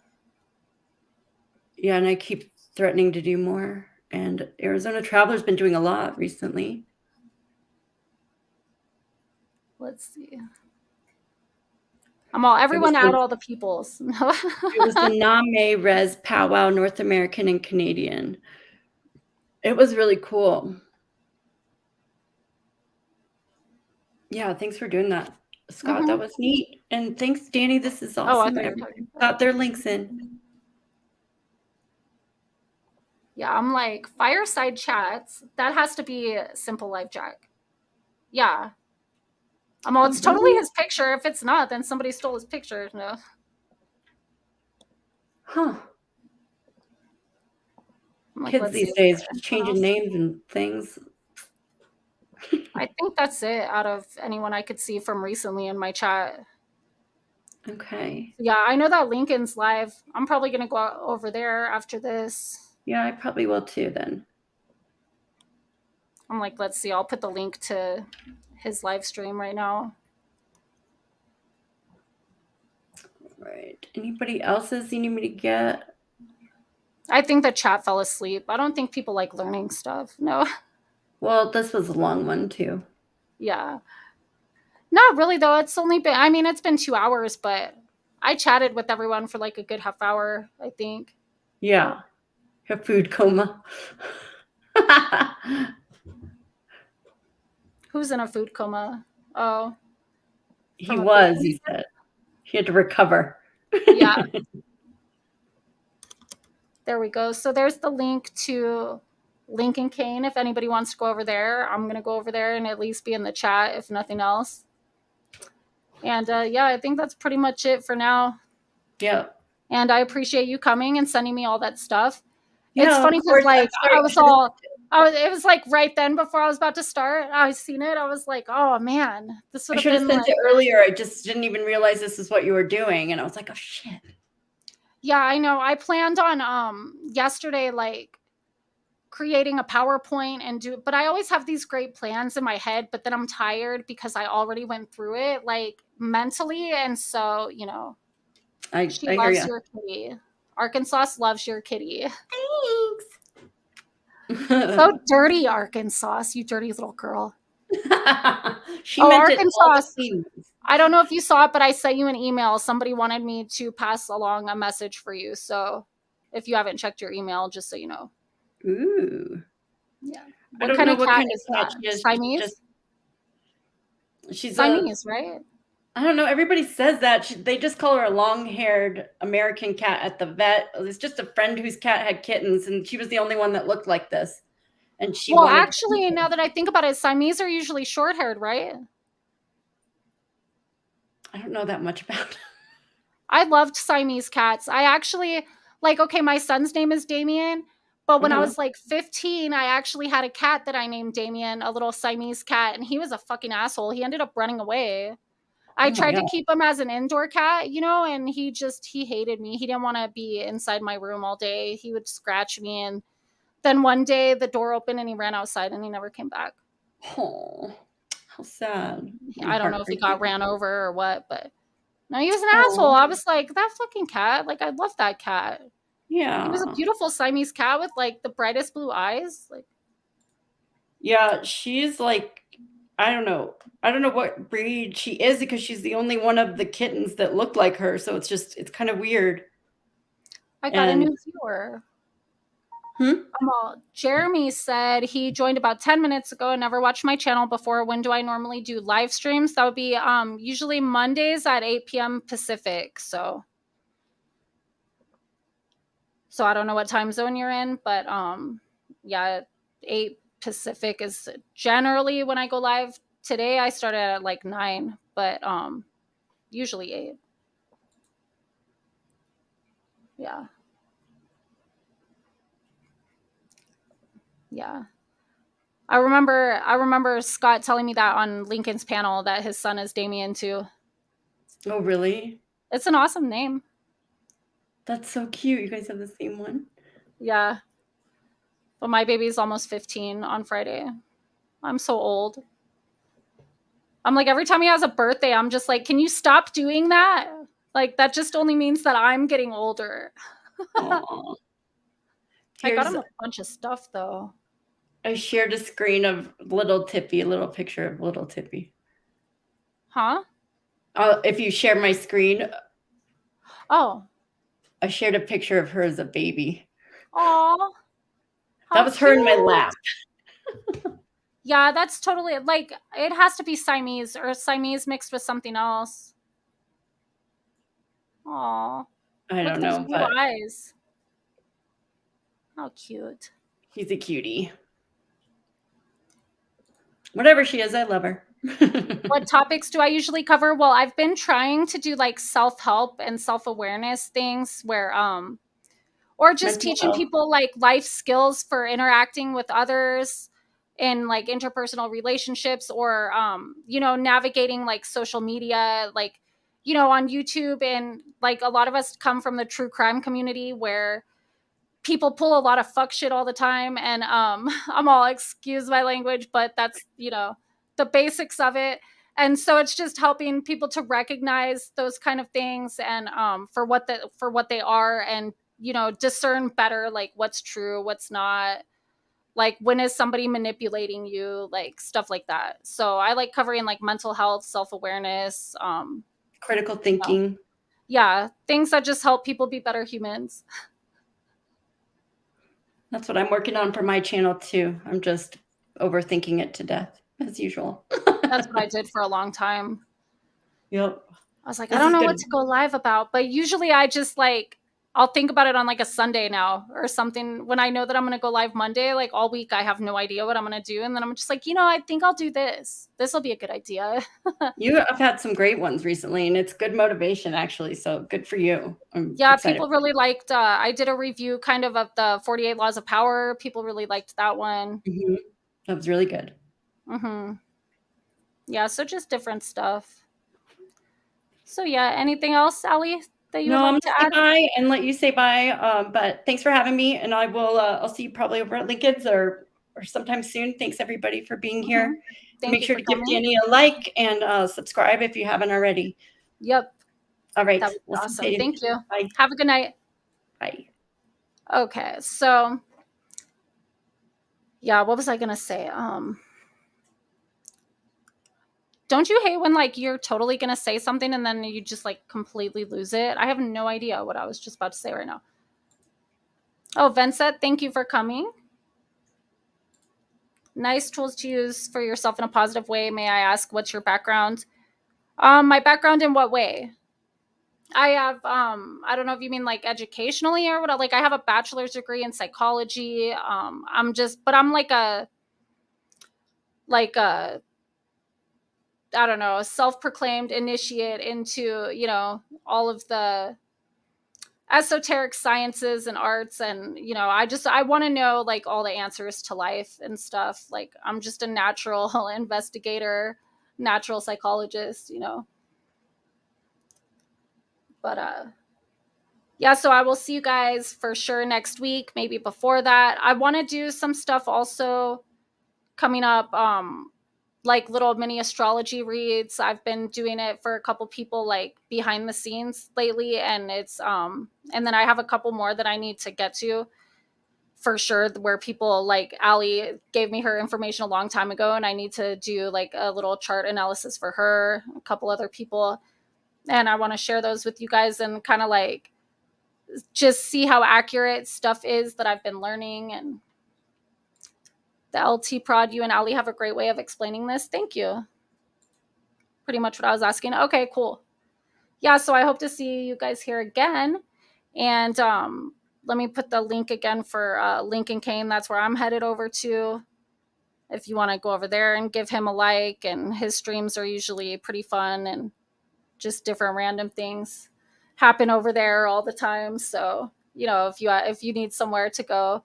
Yeah, and I keep threatening to do more. And Arizona Traveler's been doing a lot recently. Let's see. I'm all, It was everyone add the all the peoples. it was the Name Res Powwow North American and Canadian. It was really cool. Yeah, thanks for doing that, Scott. That Hmm. was neat. And thanks, Danny. This is Oh, I awesome. thought you were Everybody talking about. got their links in. Yeah, I'm like, fireside chats. That has to be Simple Life Jack. Yeah. I'm all, Oh, it's totally really? his picture. If it's not, then somebody stole his picture. No. Huh. I'm like, Kids let's see these if days there's just anyone changing else. names and things. I think that's it out of anyone I could see from recently in my chat. Okay. Yeah, I know that Lincoln's live. I'm probably gonna go out over there after this. Yeah, I probably will too then. I'm like, let's see. I'll put the link to his live stream right now. Right. Anybody else's you need me to get? I think the chat fell asleep. I don't think people like learning stuff. No. Well, this was a long one too. Yeah. Not really though. It's only been, I mean, it's been 2 hours, but I chatted with everyone for like a good half hour, I think. Yeah. Her food coma. Who's in a food coma? Oh, He from a food was, coma? he said. He had to recover. Yeah, there we go. So there's the link to Lincoln Kane if anybody wants to go over there. I'm going to go over there and at least be in the chat if nothing else. And yeah, I think that's pretty much it for now. Yeah. And I appreciate you coming and sending me all that stuff. It's Yeah, of funny because course. I'm like sorry. I was all it was like right then before I was about to start. I seen it. I was like, oh man, this would I have should have been sent like, it earlier. I just didn't even realize this is what you were doing. And I was like, oh shit. yeah, I know. I planned on yesterday like creating a PowerPoint and do, but I always have these great plans in my head, but then I'm tired because I already went through it like mentally. And so, you know, she I hear loves you. your kitty. Arkansas loves your kitty. So Thanks. dirty, Arkansas, you dirty little girl. She Oh, meant it all the Arkansas. clean. I don't know if you saw it, but I sent you an email. Somebody wanted me to pass along a message for you. So if you haven't checked your email, just so you know. Ooh. Yeah. I What don't kind know of what cat kind is of cat that? she is. Siamese? She's a, Siamese, right? I don't know. Everybody says that. They just call her a long-haired American cat at the vet. It's just a friend whose cat had kittens, and she was the only one that looked like this. And she Well, wanted, actually, now that I think about it, Siamese are usually short haired, right? I don't know that much about. I loved Siamese cats. I actually, like, okay, my son's name is Damien, but when I Uh-huh. was like 15, I actually had a cat that I named Damien, a little Siamese cat, and he was a fucking asshole. He ended up running away. I Oh my tried to god. keep him as an indoor cat, you know, and he hated me. He didn't want to be inside my room all day. He would scratch me, and then one day the door opened and he ran outside and he never came back. Oh, how sad and I don't know if he got heartbreaking. ran over or what, but no, he was an asshole. Oh, I was like, that fucking cat. Like, I love that cat. He was a yeah. beautiful Siamese cat with like the brightest blue eyes. Like, Yeah, she's like, I don't know. I don't know what breed she is because she's the only one of the kittens that look like her. So it's kind of weird. I got a And new viewer. hmm? Jeremy said he joined about 10 minutes ago and never watched my channel before. When do I normally do live streams? That would be usually Mondays at 8 p.m. Pacific. So I don't know what time zone you're in, but yeah, 8 Pacific is generally when I go live. Today I started at like 9, but usually 8. Yeah. Yeah. I remember Scott telling me that on Lincoln's panel that his son is Damien too. Oh, really? It's an awesome name. That's so cute. You guys have the same one. Yeah. But my baby's almost 15 on Friday. I'm so old. I'm like, every time he has a birthday, I'm just like, can you stop doing that? Like, that just only means that I'm getting older. Oh, I got here's him a bunch of stuff though. I shared a screen of little Tippy, a little picture of little Tippy. Huh? If you share my screen, Oh. I shared a picture of her as a baby. Aw. That How was her in my cute. lap. Yeah, that's totally like it has to be Siamese or Siamese mixed with something else. Aw. I Look don't at those know, blue but eyes. How cute. he's a cutie. Whatever she is, I love her. What topics do I usually cover? Well, I've been trying to do like self-help and self-awareness things where or just Mental teaching health. people like life skills for interacting with others in like interpersonal relationships or you know, navigating like social media, like, you know, on YouTube. And like a lot of us come from the true crime community where people pull a lot of fuck shit all the time. And I'm all, excuse my language, but that's, you know, the basics of it. And so it's just helping people to recognize those kind of things and for what they are, and you know, discern better like what's true, what's not. Like, when is somebody manipulating you, like stuff like that. So I like covering like mental health, self-awareness, Critical you know, thinking. yeah, things that just help people be better humans. That's what I'm working on for my channel too. I'm just overthinking it to death as usual. That's what I did for a long time. Yep. I was like, I This don't is know what good. to go live about, but usually I just like I'll think about it on like a Sunday now or something when I know that I'm going to go live Monday. Like all week I have no idea what I'm going to do, and then I'm just like, I think I'll do this. This will be a good idea. You have had some great ones recently, and it's good motivation actually, so good for you. I'm Yeah, excited. people really liked I did a review kind of the 48 Laws of Power. People really liked that one. Mhm. That was really good. Mhm. Yeah, so just different stuff. So yeah, anything else, Allie, that you would No, I'm like gonna to say add? bye and let you say bye, but thanks for having me, and I'll see you probably over at Lincoln's or sometime soon. Thanks everybody for being Mhm. here. Thank Make you sure for to give coming. Danny a like and subscribe if you haven't already. Yep, All that right, would be we'll see awesome. you. Thank you. Bye. Have a good night. Bye. Okay, so yeah, what was I gonna say? Don't you hate when like you're totally gonna say something and then you just like completely lose it? I have no idea what I was just about to say right now. Oh, Vincent, thank you for coming. Nice tools to use for yourself in a positive way. May I ask what's your background? My background in what way? I have I don't know if you mean like educationally or what, like I have a bachelor's degree in psychology. I'm like a I don't know, a self-proclaimed initiate into, all of the esoteric sciences and arts, and I want to know like all the answers to life and stuff. Like I'm just a natural investigator, natural psychologist. But yeah, so I will see you guys for sure next week, maybe before that. I want to do some stuff also coming up, like little mini astrology reads. I've been doing it for a couple people like behind the scenes lately, and and then I have a couple more that I need to get to for sure, where people like Allie gave me her information a long time ago, and I need to do like a little chart analysis for her, a couple other people, and I want to share those with you guys and kind of like just see how accurate stuff is that I've been learning. And the LT prod, you and Ali have a great way of explaining this. Thank you. Pretty much what I was asking. Okay, cool. Yeah, so I hope to see you guys here again. And let me put the link again for Lincoln Kane. That's where I'm headed over to. If you want to go over there and give him a like, and his streams are usually pretty fun and just different random things happen over there all the time. So if you need somewhere to go,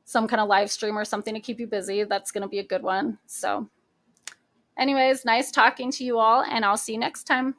some kind of live stream or something to keep you busy, that's going to be a good one. So anyways, nice talking to you all, and I'll see you next time.